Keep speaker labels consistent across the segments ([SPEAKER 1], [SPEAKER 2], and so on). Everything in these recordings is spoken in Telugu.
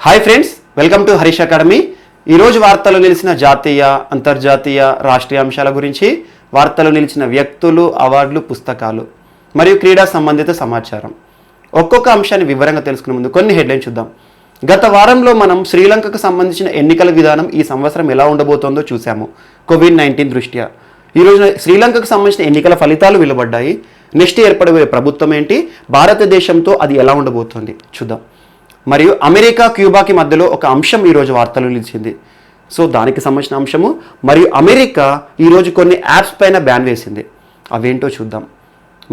[SPEAKER 1] Hi friends, welcome to Harish academy. ఈరోజు వార్తలు నిలిచిన జాతీయ, అంతర్జాతీయ, రాష్ట్రీయ అంశాల గురించి, వార్తలు నిలిచిన వ్యక్తులు, అవార్డులు, పుస్తకాలు మరియు క్రీడా సంబంధిత సమాచారం ఒక్కొక్క అంశాన్ని వివరంగా తెలుసుకునే ముందు కొన్ని హెడ్లైన్స్ చూద్దాం. గత వారంలో మనం శ్రీలంకకు సంబంధించిన ఎన్నికల విధానం ఈ సంవత్సరం ఎలా ఉండబోతోందో చూసాము. కోవిడ్-19 దృష్ట్యా ఈరోజు శ్రీలంకకు సంబంధించిన ఎన్నికల ఫలితాలు వెలువడ్డాయి. నెక్స్ట్ ఏర్పడబోయే ప్రభుత్వం ఏంటి, భారతదేశంతో అది ఎలా ఉండబోతోంది చూద్దాం. మరియు అమెరికా, క్యూబాకి మధ్యలో ఒక అంశం ఈరోజు వార్తలు నిలిచింది. సో దానికి సంబంధించిన అంశము. మరియు అమెరికా ఈరోజు కొన్ని యాప్స్ పైన బ్యాన్ వేసింది, అవేంటో చూద్దాం.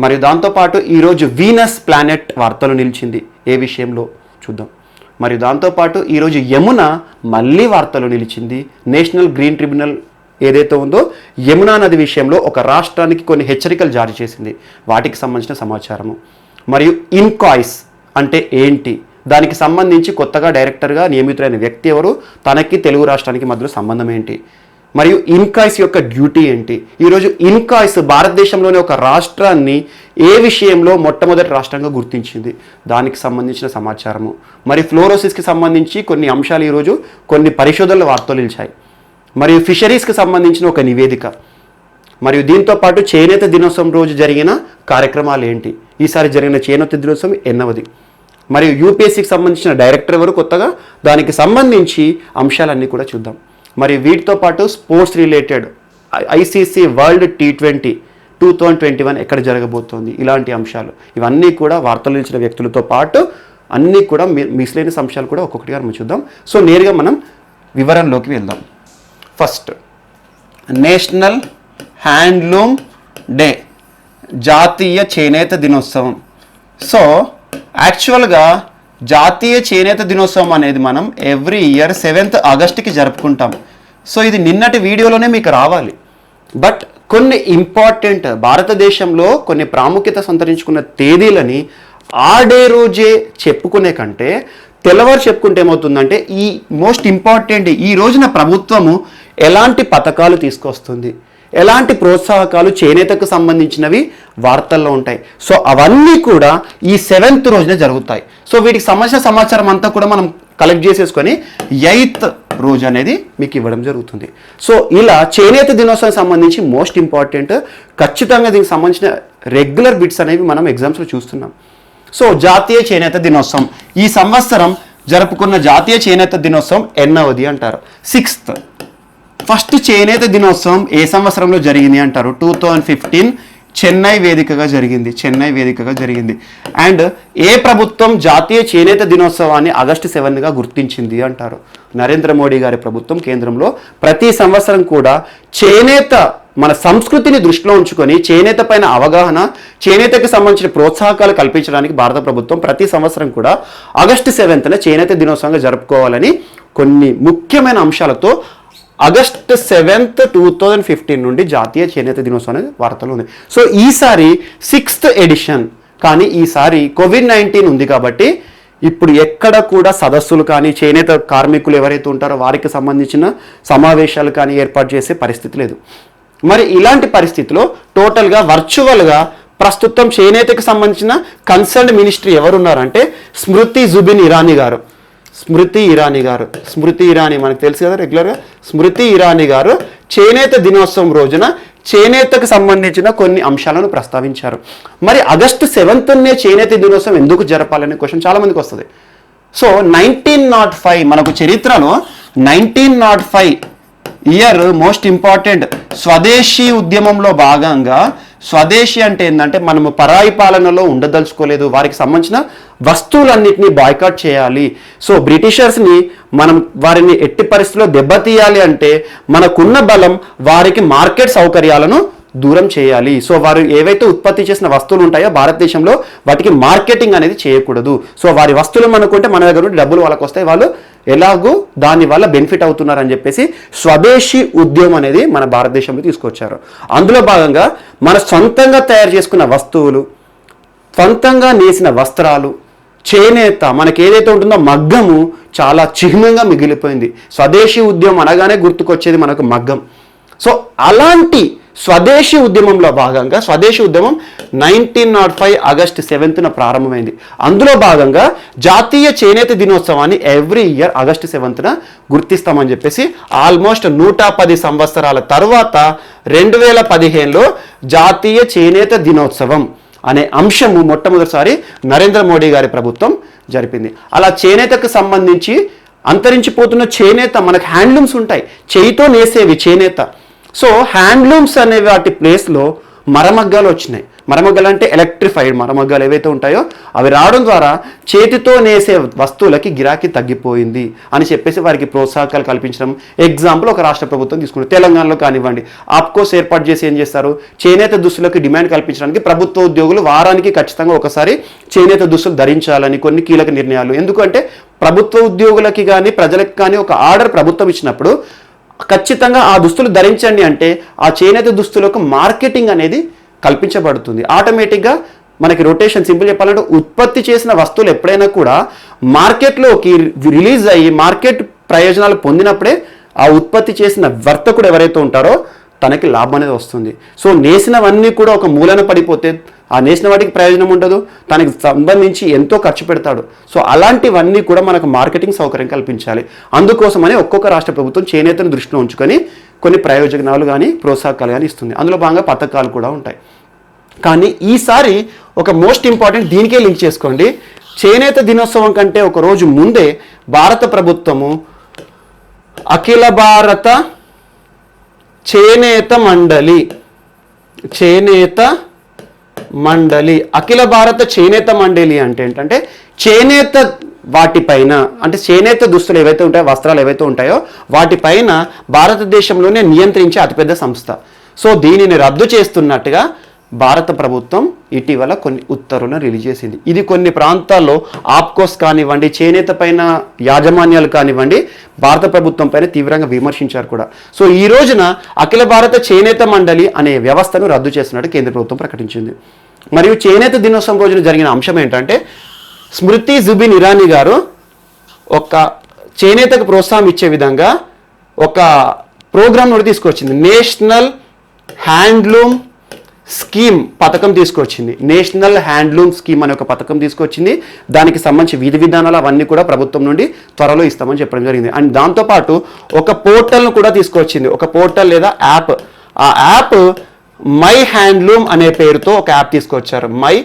[SPEAKER 1] మరియు దాంతోపాటు ఈరోజు వీనస్ ప్లానెట్ వార్తలు నిలిచింది, ఏ విషయంలో చూద్దాం. మరియు దాంతోపాటు ఈరోజు యమున మళ్ళీ వార్తలు నిలిచింది. నేషనల్ గ్రీన్ ట్రిబ్యునల్ ఏదైతే ఉందో యమునా నది విషయంలో ఒక రాష్ట్రానికి కొన్ని హెచ్చరికలు జారీ చేసింది, వాటికి సంబంధించిన సమాచారము. మరియు ఇన్కాయిస్ అంటే ఏంటి, దానికి సంబంధించి కొత్తగా డైరెక్టర్గా నియమితులైన వ్యక్తి ఎవరు, తనకి తెలుగు రాష్ట్రానికి మధ్యలో సంబంధం ఏంటి, మరియు ఇన్కాయిస్ యొక్క డ్యూటీ ఏంటి. ఈరోజు ఇన్కాయిస్ భారతదేశంలోని ఒక రాష్ట్రాన్ని ఏ విషయంలో మొట్టమొదటి రాష్ట్రంగా గుర్తించింది, దానికి సంబంధించిన సమాచారము. మరియు ఫ్లోరోసిస్కి సంబంధించి కొన్ని అంశాలు ఈరోజు కొన్ని పరిశోధనలు వార్తలు నిలిచాయి. మరియు ఫిషరీస్కి సంబంధించిన ఒక నివేదిక. మరియు దీంతో పాటు చేనేత దినోత్సవం రోజు జరిగిన కార్యక్రమాలు ఏంటి, ఈసారి జరిగిన చేనేత దినోత్సవం ఎన్నవది, మరియు యూపీఎస్సీకి సంబంధించిన డైరెక్టర్ ఎవరు కొత్తగా, దానికి సంబంధించి అంశాలన్నీ కూడా చూద్దాం. మరియు వీటితో పాటు sports related ICC world T20 2021 ఎక్కడ జరగబోతోంది, ఇలాంటి అంశాలు ఇవన్నీ కూడా వార్తలు నిలిచిన వ్యక్తులతో పాటు అన్నీ కూడా మిస్లేనియస్ అంశాలు కూడా ఒక్కొక్కటిగా మనం చూద్దాం. సో నేరుగా మనం వివరంలోకి వెళ్దాం. ఫస్ట్, నేషనల్ హ్యాండ్లూమ్ డే, జాతీయ చేనేత దినోత్సవం. సో యాక్చువల్గా జాతీయ చేనేత దినోత్సవం అనేది మనం ఎవ్రీ ఇయర్ 7th ఆగస్టుకి జరుపుకుంటాం. సో ఇది నిన్నటి వీడియోలోనే మీకు రావాలి. బట్ కొన్ని ఇంపార్టెంట్ భారతదేశంలో కొన్ని ప్రాముఖ్యత సంతరించుకున్న తేదీలని ఆ డే రోజే చెప్పుకునే కంటే తెల్లవారు చెప్పుకుంటే ఏమవుతుందంటే, ఈ మోస్ట్ ఇంపార్టెంట్ ఈ రోజున ప్రభుత్వము ఎలాంటి పథకాలు తీసుకొస్తుంది, ఎలాంటి ప్రోత్సాహకాలు చేనేతకు సంబంధించినవి వార్తల్లో ఉంటాయి. సో అవన్నీ కూడా ఈ 7th రోజున జరుగుతాయి. సో వీటికి సంబంధించిన సమాచారం అంతా కూడా మనం కలెక్ట్ చేసేసుకొని 8th రోజు అనేది మీకు ఇవ్వడం జరుగుతుంది. సో ఇలా చేనేత దినోత్సవానికి సంబంధించి మోస్ట్ ఇంపార్టెంట్, ఖచ్చితంగా దీనికి సంబంధించిన రెగ్యులర్ బిట్స్ అనేవి మనం ఎగ్జామ్స్లో చూస్తున్నాం. సో జాతీయ చేనేత దినోత్సవం ఈ సంవత్సరం జరుపుకున్న జాతీయ చేనేత దినోత్సవం ఎన్నవది అంటారు, 6th. ఫస్ట్ చేనేత దినోత్సవం ఏ సంవత్సరంలో జరిగింది అంటారు, 2015 చెన్నై వేదికగా జరిగింది. అండ్ ఏ ప్రభుత్వం జాతీయ చేనేత దినోత్సవాన్ని ఆగస్టు 7గా గుర్తించింది అంటారు, నరేంద్ర మోడీ గారి ప్రభుత్వం కేంద్రంలో. ప్రతి సంవత్సరం కూడా చేనేత మన సంస్కృతిని దృష్టిలో ఉంచుకొని చేనేత పైన అవగాహన, చేనేతకు సంబంధించిన ప్రోత్సాహకాలు కల్పించడానికి భారత ప్రభుత్వం ప్రతి సంవత్సరం కూడా ఆగస్టు 7న చేనేత దినోత్సవంగా జరుపుకోవాలని కొన్ని ముఖ్యమైన అంశాలతో ఆగస్టు 7th 2015 నుండి జాతీయ చేనేత దినోత్సవం అనేది వార్తలు ఉంది. సో ఈసారి 6th ఎడిషన్, కానీ ఈసారి కోవిడ్-19 ఉంది కాబట్టి ఇప్పుడు ఎక్కడ కూడా సదస్సులు కానీ చేనేత కార్మికులు ఎవరైతే ఉంటారో వారికి సంబంధించిన సమావేశాలు కానీ ఏర్పాటు చేసే పరిస్థితి లేదు. మరి ఇలాంటి పరిస్థితిలో టోటల్గా వర్చువల్గా ప్రస్తుతం చేనేతకు సంబంధించిన కన్సర్న్డ్ మినిస్ట్రీ ఎవరున్నారంటే స్మృతి ఇరానీ మనకు తెలుసు కదా రెగ్యులర్గా. స్మృతి ఇరానీ గారు చేనేత దినోత్సవం రోజున చేనేతకు సంబంధించిన కొన్ని అంశాలను ప్రస్తావించారు. మరి ఆగస్టు 7నే చేనేత దినోత్సవం ఎందుకు జరపాలనే క్వశ్చన్ చాలా మందికి వస్తుంది. సో 1905 మనకు చరిత్రలో 1905 ఇయర్ మోస్ట్ ఇంపార్టెంట్ స్వదేశీ ఉద్యమంలో భాగంగా, స్వదేశీ అంటే ఏంటంటే మనము పరాయి పాలనలో ఉండదలుచుకోలేదు, వారికి సంబంధించిన వస్తువులన్నింటినీ బాయ్కాట్ చేయాలి. సో బ్రిటిషర్స్ని మనం వారిని ఎట్టి పరిస్థితుల్లో దెబ్బతీయాలి అంటే మనకున్న బలం వారికి మార్కెట్ సౌకర్యాలను దూరం చేయాలి. సో వారు ఏవైతే ఉత్పత్తి చేసిన వస్తువులు ఉంటాయో భారతదేశంలో వాటికి మార్కెటింగ్ అనేది చేయకూడదు. సో వారి వస్తువులు మనకుంటే మన దగ్గర నుండి డబ్బులు వాళ్ళకి వస్తాయి, వాళ్ళు ఎలాగూ దానివల్ల బెనిఫిట్ అవుతున్నారని చెప్పేసి స్వదేశీ ఉద్యమం అనేది మన భారతదేశంలో తీసుకొచ్చారు. అందులో భాగంగా మన సొంతంగా తయారు చేసుకున్న వస్తువులు, సొంతంగా నేసిన వస్త్రాలు, చేనేత, మనకి ఏదైతే ఉంటుందో మగ్గము చాలా చిహ్నంగా మిగిలిపోయింది. స్వదేశీ ఉద్యమం అనగానే గుర్తుకొచ్చేది మనకు మగ్గం. సో అలాంటి స్వదేశీ ఉద్యమంలో భాగంగా స్వదేశీ ఉద్యమం 1905 ఆగస్టు 7న ప్రారంభమైంది. అందులో భాగంగా జాతీయ చేనేత దినోత్సవాన్ని ఎవ్రీ ఇయర్ ఆగస్టు 7న గుర్తిస్తామని చెప్పేసి ఆల్మోస్ట్ 110 సంవత్సరాల తర్వాత 2015లో జాతీయ చేనేత దినోత్సవం అనే అంశము మొట్టమొదటిసారి నరేంద్ర మోడీ గారి ప్రభుత్వం జరిపింది. అలా చేనేతకు సంబంధించి అంతరించిపోతున్న చేనేత, మనకు హ్యాండ్లూమ్స్ ఉంటాయి, చేయితో నేసేవి చేనేత. సో హ్యాండ్లూమ్స్ అనే వాటి ప్లేస్లో మరమగ్గాలు వచ్చినాయి. మరమగ్గాలు అంటే ఎలక్ట్రిఫైడ్ మరమగ్గాలు ఏవైతే ఉంటాయో అవి రావడం ద్వారా చేతితో నేసే వస్తువులకి గిరాకీ తగ్గిపోయింది అని చెప్పేసి వారికి ప్రోత్సాహకాలు కల్పించడం. ఎగ్జాంపుల్ ఒక రాష్ట్ర ప్రభుత్వం తీసుకుంటే తెలంగాణలో కానివ్వండి, ఆప్కోస్ ఏర్పాటు చేసి ఏం చేస్తారు, చేనేత దుస్తులకు డిమాండ్ కల్పించడానికి ప్రభుత్వ ఉద్యోగులు వారానికి ఖచ్చితంగా ఒకసారి చేనేత దుస్తులు ధరించాలని కొన్ని కీలక నిర్ణయాలు. ఎందుకంటే ప్రభుత్వ ఉద్యోగులకి కానీ ప్రజలకు కానీ ఒక ఆర్డర్ ప్రభుత్వం ఇచ్చినప్పుడు ఖచ్చితంగా ఆ దుస్తులు ధరించండి అంటే ఆ చేనేత దుస్తులకు మార్కెటింగ్ అనేది కల్పించబడుతుంది. ఆటోమేటిక్గా మనకి రొటేషన్, సింపుల్ చెప్పాలంటే ఉత్పత్తి చేసిన వస్తువులు ఎప్పుడైనా కూడా మార్కెట్లోకి రిలీజ్ అయ్యి మార్కెట్ ప్రయోజనాలు పొందినప్పుడే ఆ ఉత్పత్తి చేసిన వర్తకుడు ఎవరైతే ఉంటారో తనకి లాభం అనేది వస్తుంది. సో నేసినవన్నీ కూడా ఒక మూలన పడిపోతే ఆ నేసిన వాటికి ప్రయోజనం ఉండదు, తనకి సంబంధించి ఎంతో ఖర్చు పెడతాడు. సో అలాంటివన్నీ కూడా మనకు మార్కెటింగ్ సౌకర్యం కల్పించాలి. అందుకోసమని ఒక్కొక్క రాష్ట్ర ప్రభుత్వం చేనేతను దృష్టిలో ఉంచుకొని కొన్ని ప్రయోజనాలు కానీ ప్రోత్సాహకాలు కానీ ఇస్తుంది. అందులో భాగంగా పథకాలు కూడా ఉంటాయి. కానీ ఈసారి ఒక మోస్ట్ ఇంపార్టెంట్ దీనికే లింక్ చేసుకోండి. చేనేత దినోత్సవం కంటే ఒక రోజు ముందే భారత ప్రభుత్వము అఖిల భారత చేనేత మండలి అఖిల భారత చేనేత మండలి అంటే ఏంటంటే చేనేత వాటిపైన, అంటే చేనేత దుస్తులు ఏవైతే ఉంటాయో, వస్త్రాలు ఏవైతే ఉంటాయో వాటిపైన భారతదేశంలోనే నియంత్రించే అతిపెద్ద సంస్థ. సో దీనిని రద్దు చేస్తున్నట్టుగా భారత ప్రభుత్వం ఇటీవల కొన్ని ఉత్తర్వులను రిలీజ్ చేసింది. ఇది కొన్ని ప్రాంతాల్లో ఆప్కోస్ కానివ్వండి, చేనేత పైన యాజమాన్యాలు కానివ్వండి, భారత ప్రభుత్వం పైన తీవ్రంగా విమర్శించారు కూడా. సో ఈ రోజున అఖిల భారత చేనేత మండలి అనే వ్యవస్థను రద్దు చేస్తున్నట్టు కేంద్ర ప్రభుత్వం ప్రకటించింది. మరియు చేనేత దినోత్సవం రోజున జరిగిన అంశం ఏంటంటే స్మృతి జుబిన్ ఇరానీ గారు ఒక చేనేతకు ప్రోత్సాహం ఇచ్చే విధంగా ఒక ప్రోగ్రామ్ కూడా తీసుకొచ్చింది. నేషనల్ హ్యాండ్లూమ్ స్కీమ్ పథకం తీసుకొచ్చింది. నేషనల్ హ్యాండ్లూమ్ స్కీమ్ అనే ఒక పథకం తీసుకొచ్చింది. దానికి సంబంధించి విధి విధానాలు అవన్నీ కూడా ప్రభుత్వం నుండి త్వరలో ఇస్తామని చెప్పడం జరిగింది. అండ్ దాంతోపాటు ఒక పోర్టల్ను కూడా తీసుకొచ్చింది. ఒక పోర్టల్ లేదా యాప్. ఆ యాప్ మై హ్యాండ్లూమ్ అనే పేరుతో ఒక యాప్ తీసుకొచ్చారు. మై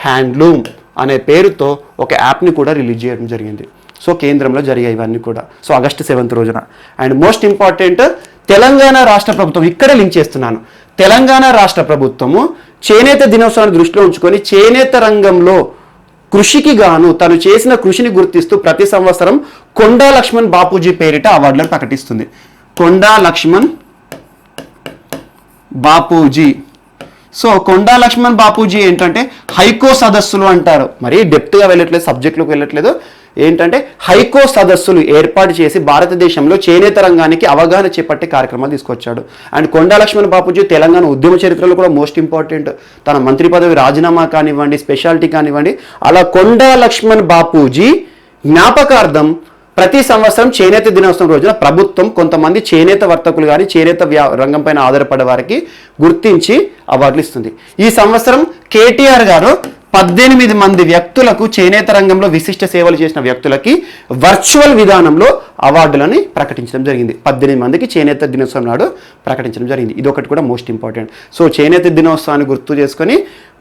[SPEAKER 1] హ్యాండ్లూమ్ అనే పేరుతో ఒక యాప్ని కూడా రిలీజ్ చేయడం జరిగింది. సో కేంద్రంలో జరిగాయి ఇవన్నీ కూడా. సో ఆగస్టు 7th రోజున. అండ్ మోస్ట్ ఇంపార్టెంట్ తెలంగాణ రాష్ట్ర ప్రభుత్వం, ఇక్కడే లింక్ చేస్తున్నాను. తెలంగాణ రాష్ట్ర ప్రభుత్వము చేనేత దినోత్సవాన్ని దృష్టిలో ఉంచుకొని చేనేత రంగంలో కృషికి గాను తను చేసిన కృషిని గుర్తిస్తూ ప్రతి సంవత్సరం కొండా లక్ష్మణ్ బాపూజీ పేరిట అవార్డులను ప్రకటిస్తుంది. కొండా లక్ష్మణ్ బాపూజీ. సో కొండా లక్ష్మణ్ బాపూజీ ఏంటంటే హైకో సదస్సులు అంటారు. మరీ డెప్త్గా వెళ్ళట్లేదు, సబ్జెక్టులోకి వెళ్ళట్లేదు. ఏంటంటే హైకో సదస్సులు ఏర్పాటు చేసి భారతదేశంలో చేనేత రంగానికి అవగాహన చేపట్టే కార్యక్రమాలు తీసుకొచ్చాడు. అండ్ కొండా లక్ష్మణ్ బాపూజీ తెలంగాణ ఉద్యమ చరిత్రలో కూడా మోస్ట్ ఇంపార్టెంట్. తన మంత్రి పదవి రాజీనామా కానివ్వండి, స్పెషాలిటీ కానివ్వండి, అలా కొండా లక్ష్మణ్ బాపూజీ జ్ఞాపకార్థం ప్రతి సంవత్సరం చేనేత దినోత్సవం రోజున ప్రభుత్వం కొంతమంది చేనేత వర్తకులు కానీ చేనేత రంగం పైన ఆధారపడే వారికి గుర్తించి అవార్డులు ఇస్తుంది. ఈ సంవత్సరం కేటీఆర్ గారు 18 మంది వ్యక్తులకు చేనేత రంగంలో విశిష్ట సేవలు చేసిన వ్యక్తులకి వర్చువల్ విధానంలో అవార్డులని ప్రకటించడం జరిగింది. 18 మందికి చేనేత దినోత్సవం నాడు ప్రకటించడం జరిగింది. ఇది ఒకటి కూడా మోస్ట్ ఇంపార్టెంట్. సో చేనేత దినోత్సవాన్ని గుర్తు చేసుకొని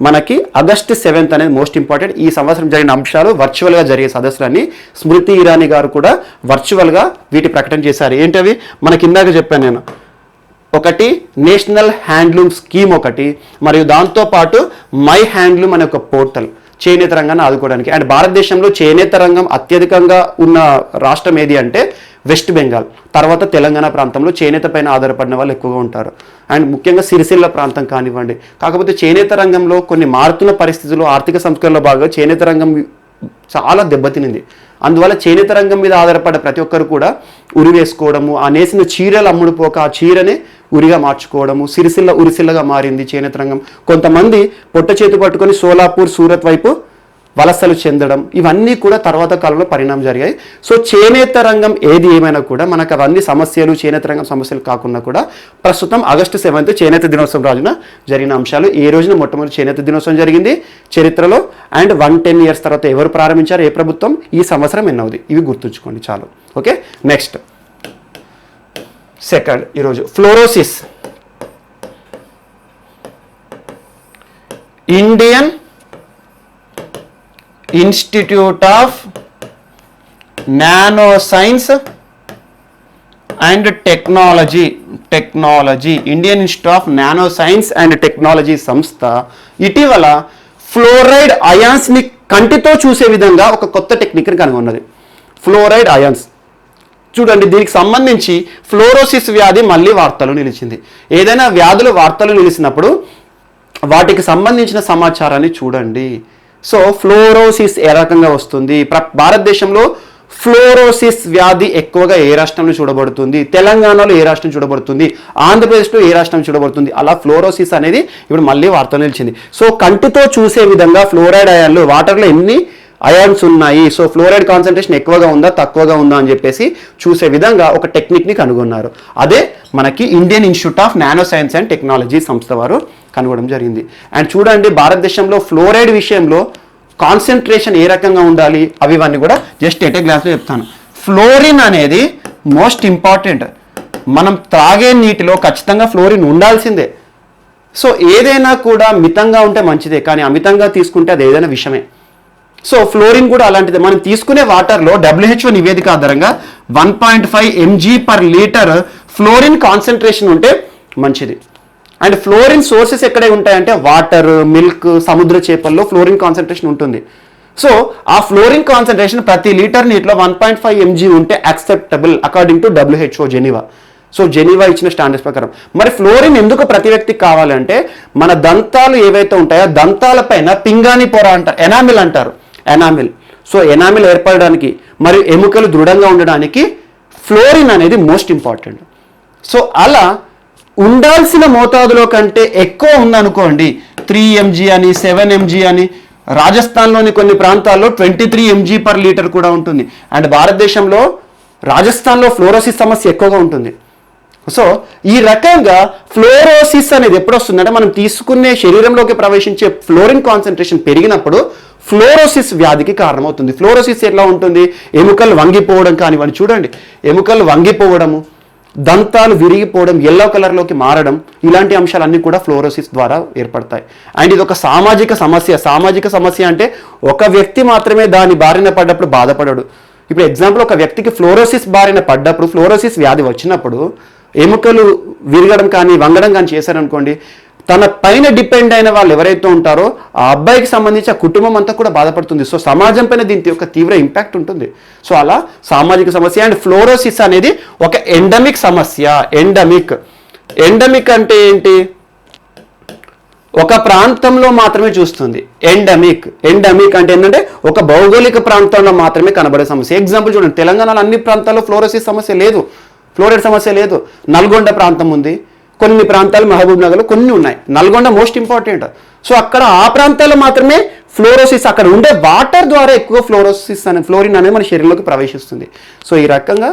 [SPEAKER 1] మనకి August 7th అనేది మోస్ట్ ఇంపార్టెంట్. ఈ సంవత్సరం జరిగిన అంశాలు వర్చువల్గా జరిగే సదస్సులన్నీ స్మృతి ఇరానీ గారు కూడా వర్చువల్గా వీటి ప్రకటన చేశారు. ఏంటవి మనకి ఇందాక చెప్పాను నేను. ఒకటి నేషనల్ హ్యాండ్లూమ్ స్కీమ్ ఒకటి, మరియు దాంతోపాటు మై హ్యాండ్లూమ్ అనే ఒక పోర్టల్ చేనేత రంగాన్ని ఆదుకోవడానికి. అండ్ భారతదేశంలో చేనేత రంగం అత్యధికంగా ఉన్న రాష్ట్రం ఏది అంటే వెస్ట్ బెంగాల్, తర్వాత తెలంగాణ ప్రాంతంలో చేనేత పైన ఆధారపడిన వాళ్ళు ఎక్కువగా ఉంటారు. అండ్ ముఖ్యంగా సిరిసిల్ల ప్రాంతం కానివ్వండి. కాకపోతే చేనేత రంగంలో కొన్ని మారుతున్న పరిస్థితులు, ఆర్థిక సంస్కరణలో భాగంగా చేనేత రంగం చాలా దెబ్బతినింది. అందువల్ల చేనేత రంగం మీద ఆధారపడ్డ ప్రతి ఒక్కరు కూడా ఉరి వేసుకోవడము, ఆ నేసిన చీరలు అమ్ముడుపోక ఆ చీరనే ఉరిగా మార్చుకోవడము, ఉరిసిల్లగా మారింది చేనేత రంగం. కొంతమంది పొట్ట చేతి పట్టుకొని సోలాపూర్, సూరత్ వైపు వలసలు చెందడం, ఇవన్నీ కూడా తర్వాత కాలంలో పరిణామం జరిగాయి. సో చేనేత రంగం ఏది ఏమైనా కూడా మనకు అవన్నీ సమస్యలు, చేనేత రంగం సమస్యలు కాకుండా కూడా ప్రస్తుతం August 7th చేనేత దినోత్సవం రోజున జరిగిన అంశాలు. ఏ రోజున మొట్టమొదటి చేనేత దినోత్సవం జరిగింది చరిత్రలో, అండ్ 110 years తర్వాత ఎవరు ప్రారంభించారు, ఏ ప్రభుత్వం, ఈ సంవత్సరం ఎన్నవది, ఇవి గుర్తుంచుకోండి చాలు. ఓకే, నెక్స్ట్ సెకండ్ ఈరోజు fluorosis. Indian institute of nano science and technology Indian institute of nano science and technology సంస్థ ఇటీవల ఫ్లోరైడ్ అయాన్స్ ని కంటితో చూసే విధంగా ఒక కొత్త టెక్నిక్ని కనుగొన్నది. ఫ్లోరైడ్ అయాన్స్ చూడండి, దీనికి సంబంధించి ఫ్లోరోసిస్ వ్యాధి మళ్ళీ వార్తలు నిలిచింది. ఏదైనా వ్యాధులు వార్తలు నిలిచినప్పుడు వాటికి సంబంధించిన సమాచారాన్ని చూడండి. సో ఫ్లోరోసిస్ ఏ రకంగా వస్తుంది, భారతదేశంలో ఫ్లోరోసిస్ వ్యాధి ఎక్కువగా ఏ రాష్ట్రంలో చూడబడుతుంది, తెలంగాణలో ఏ రాష్ట్రం చూడబడుతుంది, ఆంధ్రప్రదేశ్లో ఏ రాష్ట్రం చూడబడుతుంది, అలా ఫ్లోరోసిస్ అనేది ఇప్పుడు మళ్ళీ వార్తలు నిలిచింది. సో కంటితో చూసే విధంగా ఫ్లోరైడ్ అయాన్లు, వాటర్లో ఎన్ని అయాన్స్ ఉన్నాయి, సో ఫ్లోరైడ్ కాన్సన్ట్రేషన్ ఎక్కువగా ఉందా తక్కువగా ఉందా అని చెప్పేసి చూసే విధంగా ఒక టెక్నిక్ని కనుగొన్నారు. అదే మనకి Indian institute of nano science and technology సంస్థ వారు కనుగొనడం జరిగింది. అండ్ చూడండి, భారతదేశంలో ఫ్లోరైడ్ విషయంలో కాన్సన్ట్రేషన్ ఏ రకంగా ఉండాలి ఇవన్నీ కూడా జస్ట్ ఎట్ ఏ గ్లాస్లో చెప్తాను. ఫ్లోరిన్ అనేది మోస్ట్ ఇంపార్టెంట్. మనం త్రాగే నీటిలో ఖచ్చితంగా ఫ్లోరిన్ ఉండాల్సిందే. సో ఏదైనా కూడా మితంగా ఉంటే మంచిదే, కానీ అమితంగా తీసుకుంటే అది ఏదైనా విషమే. సో ఫ్లోరిన్ కూడా అలాంటిదే. మనం తీసుకునే వాటర్లో WHO నివేదిక ఆధారంగా 1.5 mg/L ఫ్లోరిన్ కాన్సన్ట్రేషన్ ఉంటే మంచిది. అండ్ ఫ్లోరిన్ సోర్సెస్ ఎక్కడే ఉంటాయంటే వాటర్, మిల్క్, సముద్ర చేపల్లో ఫ్లోరిన్ కాన్సన్ట్రేషన్ ఉంటుంది. సో ఆ ఫ్లోరిన్ కాన్సన్ట్రేషన్ ప్రతి లీటర్ నీటిలో 1.5 mg ఉంటే acceptable according to WHO Geneva. So Geneva ఇచ్చిన స్టాండర్డ్స్ ప్రకారం. మరి ఫ్లోరిన్ ఎందుకు ప్రతి వ్యక్తికి కావాలంటే మన దంతాలు ఏవైతే ఉంటాయో దంతాల పైన పింగాణి పొర అంటారు, ఎనామిల్ అంటారు, ఎనామిల్. సో ఎనామిల్ ఏర్పడడానికి మరియు ఎముకలు దృఢంగా ఉండడానికి ఫ్లోరిన్ అనేది మోస్ట్ ఇంపార్టెంట్. సో అలా ఉండాల్సిన మోతాదులో కంటే ఎక్కువ ఉందనుకోండి, 3 mg అని, 7 mg అని, రాజస్థాన్లోని కొన్ని ప్రాంతాల్లో 23 mg/L కూడా ఉంటుంది. అండ్ భారతదేశంలో రాజస్థాన్లో ఫ్లోరోసిస్ సమస్య ఎక్కువగా ఉంటుంది. సో ఈ రకంగా ఫ్లోరోసిస్ అనేది ఎప్పుడు వస్తుందంటే మనం తీసుకునే శరీరంలోకి ప్రవేశించే ఫ్లోరిన్ కాన్సన్ట్రేషన్ పెరిగినప్పుడు ఫ్లోరోసిస్ వ్యాధికి కారణమవుతుంది. ఫ్లోరోసిస్ ఎట్లా ఉంటుంది, ఎముకలు వంగిపోవడం కానివ్వండి, చూడండి ఎముకలు వంగిపోవడము, దంతాలు విరిగిపోవడం, ఎల్లో కలర్లోకి మారడం, ఇలాంటి అంశాలన్నీ కూడా ఫ్లోరోసిస్ ద్వారా ఏర్పడతాయి. అండ్ ఇది ఒక సామాజిక సమస్య. సామాజిక సమస్య అంటే ఒక వ్యక్తి మాత్రమే దాని బారిన పడ్డప్పుడు బాధపడడు. ఇప్పుడు ఎగ్జాంపుల్, ఒక వ్యక్తికి ఫ్లోరోసిస్ బారిన పడ్డప్పుడు, ఫ్లోరోసిస్ వ్యాధి వచ్చినప్పుడు ఎముకలు విరగడం కానీ వంగడం కానీ చేశారనుకోండి, తన పైన డిపెండ్ అయిన వాళ్ళు ఎవరైతే ఉంటారో ఆ అబ్బాయికి సంబంధించి ఆ కుటుంబం అంతా కూడా బాధపడుతుంది. సో సమాజం పైన దీని యొక్క తీవ్ర ఇంపాక్ట్ ఉంటుంది. సో అలా సామాజిక సమస్య. అండ్ ఫ్లోరోసిస్ అనేది ఒక ఎండమిక్ సమస్య. ఎండమిక్ అంటే ఏంటి, ఒక ప్రాంతంలో మాత్రమే చూస్తుంది. ఎండమిక్ అంటే ఏంటంటే ఒక భౌగోళిక ప్రాంతంలో మాత్రమే కనబడే సమస్య. ఎగ్జాంపుల్ చూడండి, తెలంగాణలో అన్ని ప్రాంతాల్లో ఫ్లోరోసిస్ సమస్య లేదు, ఫ్లోరైడ్ సమస్య లేదు. నల్గొండ ప్రాంతం ఉంది, కొన్ని ప్రాంతాలు మహబూబ్ నగర్లో కొన్ని ఉన్నాయి. Nalgonda most important. సో అక్కడ ఆ ప్రాంతాల్లో మాత్రమే ఫ్లోరోసిస్, అక్కడ ఉండే వాటర్ ద్వారా ఎక్కువ ఫ్లోరిన్ అనేది మన శరీరంలోకి ప్రవేశిస్తుంది. సో ఈ రకంగా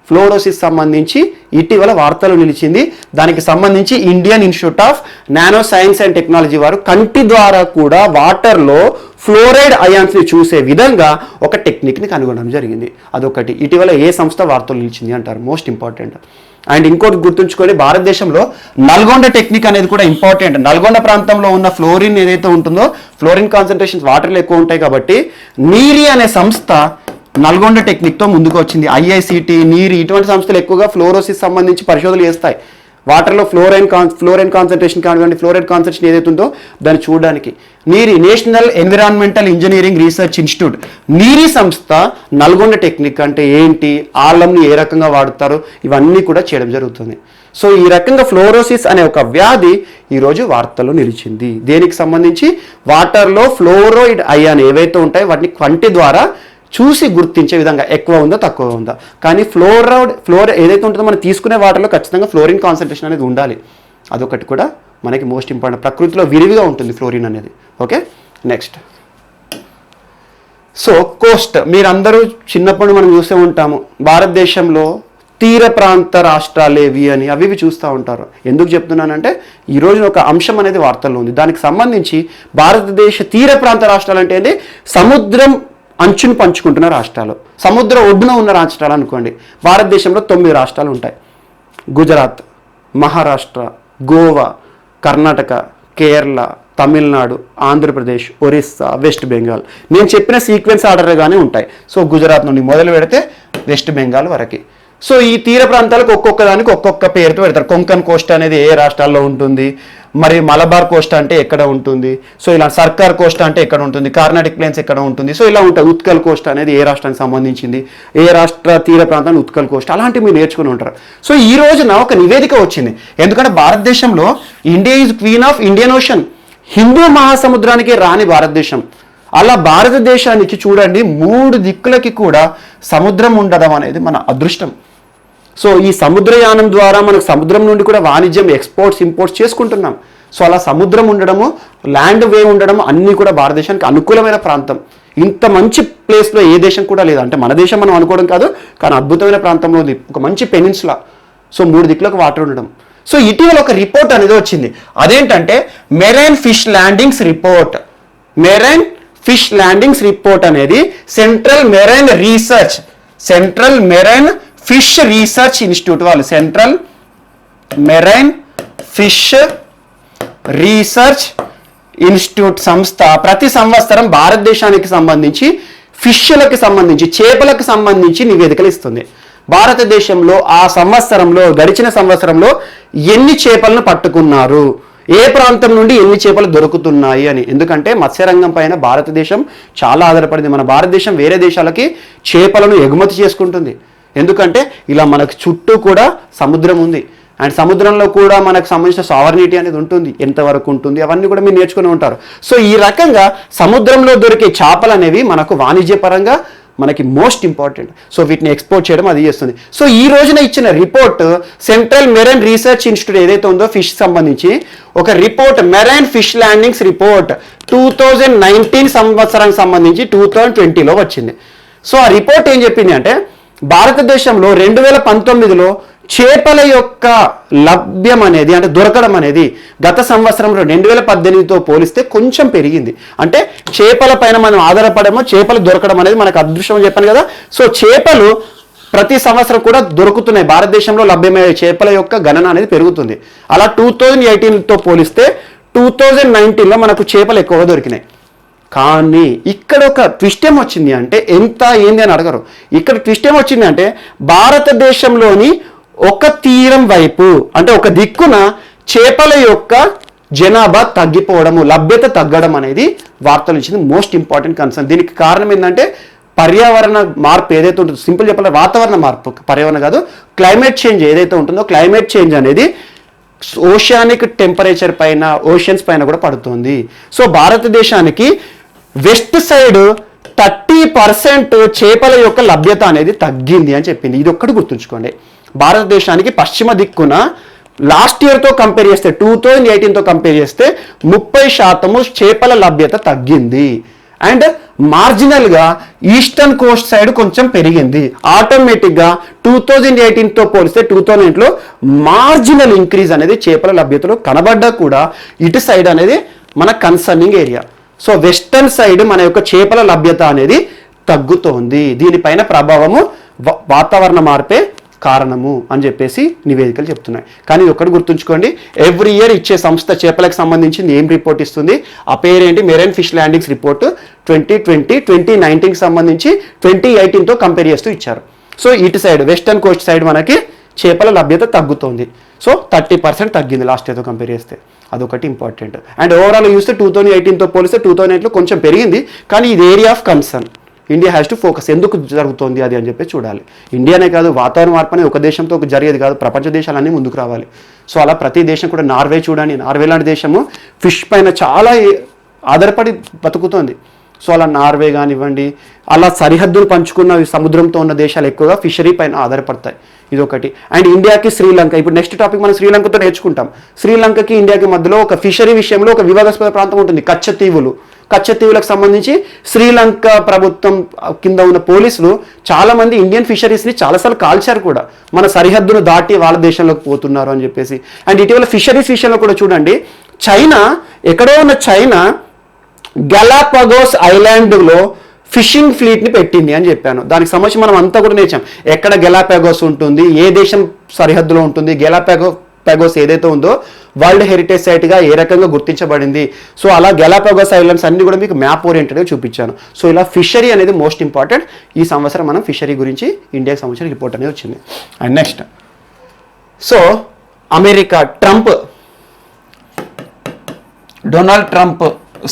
[SPEAKER 1] ఫ్లోరోసిస్ సంబంధించి ఇటీవల వార్తలు నిలిచింది. దానికి సంబంధించి Indian institute of nano science and technology వారు కంటి ద్వారా కూడా వాటర్లో ఫ్లోరైడ్ అయాన్స్ని చూసే విధంగా ఒక టెక్నిక్ని కనుగొనడం జరిగింది. అదొకటి ఇటీవల ఏ సంస్థ వార్తలు నిలిచింది అంటారు, మోస్ట్ ఇంపార్టెంట్. అండ్ ఇంకోటి గుర్తుంచుకొని, భారతదేశంలో నల్గొండ టెక్నిక్ అనేది కూడా ఇంపార్టెంట్. నల్గొండ ప్రాంతంలో ఉన్న ఫ్లోరిన్ ఏదైతే ఉంటుందో, ఫ్లోరిన్ కాన్సన్ట్రేషన్స్ వాటర్లో ఎక్కువ ఉంటాయి కాబట్టి నీరి అనే సంస్థ నల్గొండ టెక్నిక్తో ముందుకు వచ్చింది. ఐఐసిటి, నీరి ఇటువంటి సంస్థలు ఎక్కువగా ఫ్లోరోసిస్ సంబంధించి పరిశోధనలు చేస్తాయి. వాటర్లో ఫ్లోరైన్ కాన్సన్ట్రేషన్ కానివ్వండి, ఫ్లోరైడ్ కాన్సన్ట్రేషన్ ఏదైతే ఉందో దాన్ని చూడడానికి. నీరి national environmental engineering research institute, నీరి సంస్థ నల్గొండ టెక్నిక్ అంటే ఏంటి, ఆలంని ఏ రకంగా వాడతారు, ఇవన్నీ కూడా చేయడం జరుగుతుంది. సో ఈ రకంగా ఫ్లోరోసిస్ అనే ఒక వ్యాధి ఈరోజు వార్తల్లో నిలిచింది. దేనికి సంబంధించి, వాటర్లో ఫ్లోరైడ్ అయాన్ ఏవైతే ఉంటాయో వాటిని కంటి ద్వారా చూసి గుర్తించే విధంగా ఎక్కువ ఉందా తక్కువ ఉందా. కానీ ఫ్లోరైడ్ ఏదైతే ఉంటుందో మనం తీసుకునే వాటర్లో ఖచ్చితంగా ఫ్లోరిన్ కాన్సన్ట్రేషన్ అనేది ఉండాలి. అదొకటి కూడా మనకి మోస్ట్ ఇంపార్టెంట్. ప్రకృతిలో విరివిగా ఉంటుంది ఫ్లోరిన్ అనేది. Okay, next. సో కోస్ట్, మీరందరూ చిన్నప్పుడు మనం చూస్తూ ఉంటాము భారతదేశంలో తీర ప్రాంత రాష్ట్రాలు ఏవి అని, అవి చూస్తూ ఉంటారు. ఎందుకు చెప్తున్నానంటే ఈ రోజున ఒక అంశం అనేది వార్తల్లో ఉంది. దానికి సంబంధించి భారతదేశ తీర ప్రాంత రాష్ట్రాలు అంటే ఏంటి, సముద్రం అంచును పంచుకుంటున్న రాష్ట్రాలు, సముద్ర ఒడ్డున ఉన్న రాష్ట్రాలు అనుకోండి. భారతదేశంలో 9 రాష్ట్రాలు ఉంటాయి. గుజరాత్, మహారాష్ట్ర, గోవా, కర్ణాటక, కేరళ, తమిళనాడు, ఆంధ్రప్రదేశ్, ఒరిస్సా, వెస్ట్ బెంగాల్. నేను చెప్పిన సీక్వెన్స్ ఆర్డర్గానే ఉంటాయి. సో గుజరాత్ నుండి మొదలు పెడితే వెస్ట్ బెంగాల్ వరకు. సో ఈ తీర ప్రాంతాలకు ఒక్కొక్క దానికి ఒక్కొక్క పేరుతో పెడతారు. కొంకన్ కోస్ట్ అనేది ఏ రాష్ట్రాల్లో ఉంటుంది, మరి మలబార్ కోస్ట్ అంటే ఎక్కడ ఉంటుంది, సో ఇలా సర్కార్ కోస్ట్ అంటే ఎక్కడ ఉంటుంది, కార్నాటిక్ ప్లేన్స్ ఎక్కడ ఉంటుంది, సో ఇలా ఉంటాయి. ఉత్కల్ కోస్ట్ అనేది ఏ రాష్ట్రానికి సంబంధించింది, ఏ రాష్ట్ర తీర ప్రాంతాన్ని ఉత్కల్ కోస్ట్, అలాంటివి మీరు నేర్చుకుని ఉంటారు. సో ఈ రోజున ఒక నివేదిక వచ్చింది. ఎందుకంటే భారతదేశంలో India is queen of Indian ocean, హిందూ మహాసముద్రానికి రాని భారతదేశం. అలా భారతదేశానికి చూడండి 3 దిక్కులకి కూడా సముద్రం ఉండడం అనేది మన అదృష్టం. సో ఈ సముద్రయానం ద్వారా మనకు సముద్రం నుండి కూడా వాణిజ్యం, ఎక్స్పోర్ట్స్, ఇంపోర్ట్స్ చేసుకుంటున్నాం. సో అలా సముద్రం ఉండడము, ల్యాండ్ వే ఉండడము అన్నీ కూడా భారతదేశానికి అనుకూలమైన ప్రాంతం. ఇంత మంచి ప్లేస్లో ఏ దేశం కూడా లేదు. అంటే మన దేశం మనం అనుకోవడం కాదు, కానీ అద్భుతమైన ప్రాంతంలో ఉంది, ఒక మంచి పెనిన్సులా. సో 3 దిక్కులకు వాటర్ ఉండడం. సో ఇటీవల ఒక రిపోర్ట్ అనేది వచ్చింది. అదేంటంటే marine fish landings report. Marine fish landings report అనేది central marine fish research institute వాళ్ళు, central marine fish research institute సంస్థ ప్రతి సంవత్సరం భారతదేశానికి సంబంధించి ఫిష్లకు సంబంధించి, చేపలకు సంబంధించి నివేదికలు ఇస్తుంది. భారతదేశంలో ఆ సంవత్సరంలో, గడిచిన సంవత్సరంలో ఎన్ని చేపలను పట్టుకున్నారు, ఏ ప్రాంతం నుండి ఎన్ని చేపలు దొరుకుతున్నాయి అని. ఎందుకంటే మత్స్యరంగం పైన భారతదేశం చాలా ఆధారపడింది. మన భారతదేశం వేరే దేశాలకి చేపలను ఎగుమతి చేసుకుంటుంది. ఎందుకంటే ఇలా మనకు చుట్టూ కూడా సముద్రం ఉంది. అండ్ సముద్రంలో కూడా మనకు సంబంధించిన సావర్నిటీ అనేది ఉంటుంది, ఎంతవరకు ఉంటుంది అవన్నీ కూడా మీరు నేర్చుకుని ఉంటారు. సో ఈ రకంగా సముద్రంలో దొరికే చేపలు అనేవి మనకు వాణిజ్యపరంగా మనకి మోస్ట్ ఇంపార్టెంట్. సో వీటిని ఎక్స్పోర్ట్ చేయడం అది చేస్తుంది. సో ఈ రోజున ఇచ్చిన report central marine research institute ఏదైతే ఉందో ఫిష్ సంబంధించి ఒక report, marine fish landings report 2019 సంవత్సరానికి సంబంధించి 2020లో వచ్చింది. సో ఆ రిపోర్ట్ ఏం చెప్పింది అంటే భారతదేశంలో 2019లో చేపల యొక్క లభ్యం అనేది, అంటే దొరకడం అనేది గత సంవత్సరంలో 2018తో పోలిస్తే కొంచెం పెరిగింది. అంటే చేపల పైన మనం ఆధారపడమో, చేపలు దొరకడం అనేది మనకు అదృష్టం చెప్పాను కదా. సో చేపలు ప్రతి సంవత్సరం కూడా దొరుకుతున్నాయి. భారతదేశంలో లభ్యమయ్యే చేపల యొక్క గణన అనేది పెరుగుతుంది. అలా 2018తో పోలిస్తే 2019లో మనకు చేపలు ఎక్కువగా దొరికినాయి. కానీ ఇక్కడ ఒక ట్విస్ట్ ఏమొచ్చింది అంటే, ఎంత ఏంది అని అడగరు. ఇక్కడ ట్విస్ట్ ఏమొచ్చింది అంటే భారతదేశంలోని ఒక తీరం వైపు, అంటే ఒక దిక్కున చేపల యొక్క జనాభా తగ్గిపోవడము, లభ్యత తగ్గడం అనేది వార్తలు ఇచ్చింది. Most important concern. దీనికి కారణం ఏంటంటే పర్యావరణ మార్పు ఏదైతే ఉంటుందో, సింపుల్ చెప్పాలి వాతావరణ మార్పు, పర్యావరణ కాదు, క్లైమేట్ చేంజ్ ఏదైతే ఉంటుందో, క్లైమేట్ చేంజ్ అనేది ఓషానిక్ టెంపరేచర్ పైన, ఓషన్స్ పైన కూడా పడుతుంది. సో భారతదేశానికి వెస్ట్ సైడ్ 30% చేపల యొక్క లభ్యత అనేది తగ్గింది అని చెప్పింది. ఇది ఒక్కటి గుర్తుంచుకోండి. భారతదేశానికి పశ్చిమ దిక్కున లాస్ట్ ఇయర్తో కంపేర్ చేస్తే, 2018తో కంపేర్ చేస్తే 30% చేపల లభ్యత తగ్గింది. అండ్ మార్జినల్గా ఈస్టర్న్ కోస్ట్ సైడ్ కొంచెం పెరిగింది. ఆటోమేటిక్గా 2018తో పోలిస్తే 2008లో మార్జినల్ ఇంక్రీజ్ అనేది చేపల లభ్యతలో కనబడ్డా కూడా ఇటు సైడ్ అనేది మన concerning area. So western side మన యొక్క చేపల లభ్యత అనేది తగ్గుతోంది. దీనిపైన ప్రభావము వాతావరణ మార్పే కారణము అని చెప్పేసి నివేదికలు చెప్తున్నాయి. కానీ ఒకటి గుర్తుంచుకోండి, ఎవ్రీ ఇయర్ ఇచ్చే సంస్థ చేపలకు సంబంధించింది ఏం రిపోర్ట్ ఇస్తుంది, ఆ పేరేంటి, మెరైన్ ఫిష్ ల్యాండింగ్స్ రిపోర్ట్ 2019కి సంబంధించి 2018తో కంపేర్ చేస్తూ ఇచ్చారు. సో ఇటు సైడ్ వెస్టర్న్ కోస్ట్ సైడ్ మనకి చేపల లభ్యత తగ్గుతోంది. సో 30% తగ్గింది లాస్ట్ ఇయర్తో కంపేర్ చేస్తే. అదొకటి ఇంపార్టెంట్. అండ్ ఓవరాల్ చూస్తే 2018తో పోలిస్తే 2008లో కొంచెం పెరిగింది. కానీ ఇది area of concern. India has to focus, ఎందుకు జరుగుతోంది అది అని చెప్పి చూడాలి. ఇండియానే కాదు, వాతావరణ మార్పు అనేది ఒక దేశంతో జరిగేది కాదు, ప్రపంచ దేశాలన్నీ ముందుకు రావాలి. సో అలా ప్రతి దేశం కూడా, నార్వే చూడండి, నార్వే లాంటి దేశము ఫిష్ పైన చాలా ఆధారపడి బతుకుతోంది. సో అలా నార్వే కానివ్వండి, అలా సరిహద్దులు పంచుకున్న సముద్రంతో ఉన్న దేశాలు ఎక్కువగా ఫిషరీ పైన ఆధారపడతాయి. ఇదొకటి. అండ్ ఇండియాకి శ్రీలంక, ఇప్పుడు నెక్స్ట్ టాపిక్ మనం శ్రీలంకతో నేర్చుకుంటాం. శ్రీలంకకి ఇండియాకి మధ్యలో ఒక ఫిషరీ విషయంలో ఒక వివాదాస్పద ప్రాంతం ఉంటుంది, కచ్చతీవులు. కచ్చతీవులకు సంబంధించి శ్రీలంక ప్రభుత్వం కింద ఉన్న పోలీసులు చాలామంది ఇండియన్ ఫిషరీస్ని చాలాసార్లు కాల్చారు కూడా, మన సరిహద్దును దాటి వాళ్ళ దేశంలోకి పోతున్నారు అని చెప్పేసి. అండ్ ఇటీవల ఫిషరీస్ విషయంలో కూడా చూడండి, చైనా, ఎక్కడో ఉన్న చైనా గెలాపగోస్ ఐలాండ్లో ఫిషింగ్ ఫ్లీట్ని పెట్టింది అని చెప్పాను. దానికి సంబంధించి మనం అంతా కూడా నేర్చాం. ఎక్కడ గెలాపాగోస్ ఉంటుంది, ఏ దేశం సరిహద్దులో ఉంటుంది, గెలాపాగోస్ ఏదైతే ఉందో వరల్డ్ హెరిటేజ్ సైట్గా ఏ రకంగా గుర్తించబడింది. సో అలా గెలాపాగోస్ ఐలాండ్స్ అన్ని కూడా మీకు మ్యాప్ ఓరియంటెడ్గా చూపించాను. సో ఇలా ఫిషరీ అనేది మోస్ట్ ఇంపార్టెంట్. ఈ సంవత్సరం మనం ఫిషరీ గురించి ఇండియాకి సంబంధించిన రిపోర్ట్ అనేది వచ్చింది. And next, so America, Donald Trump.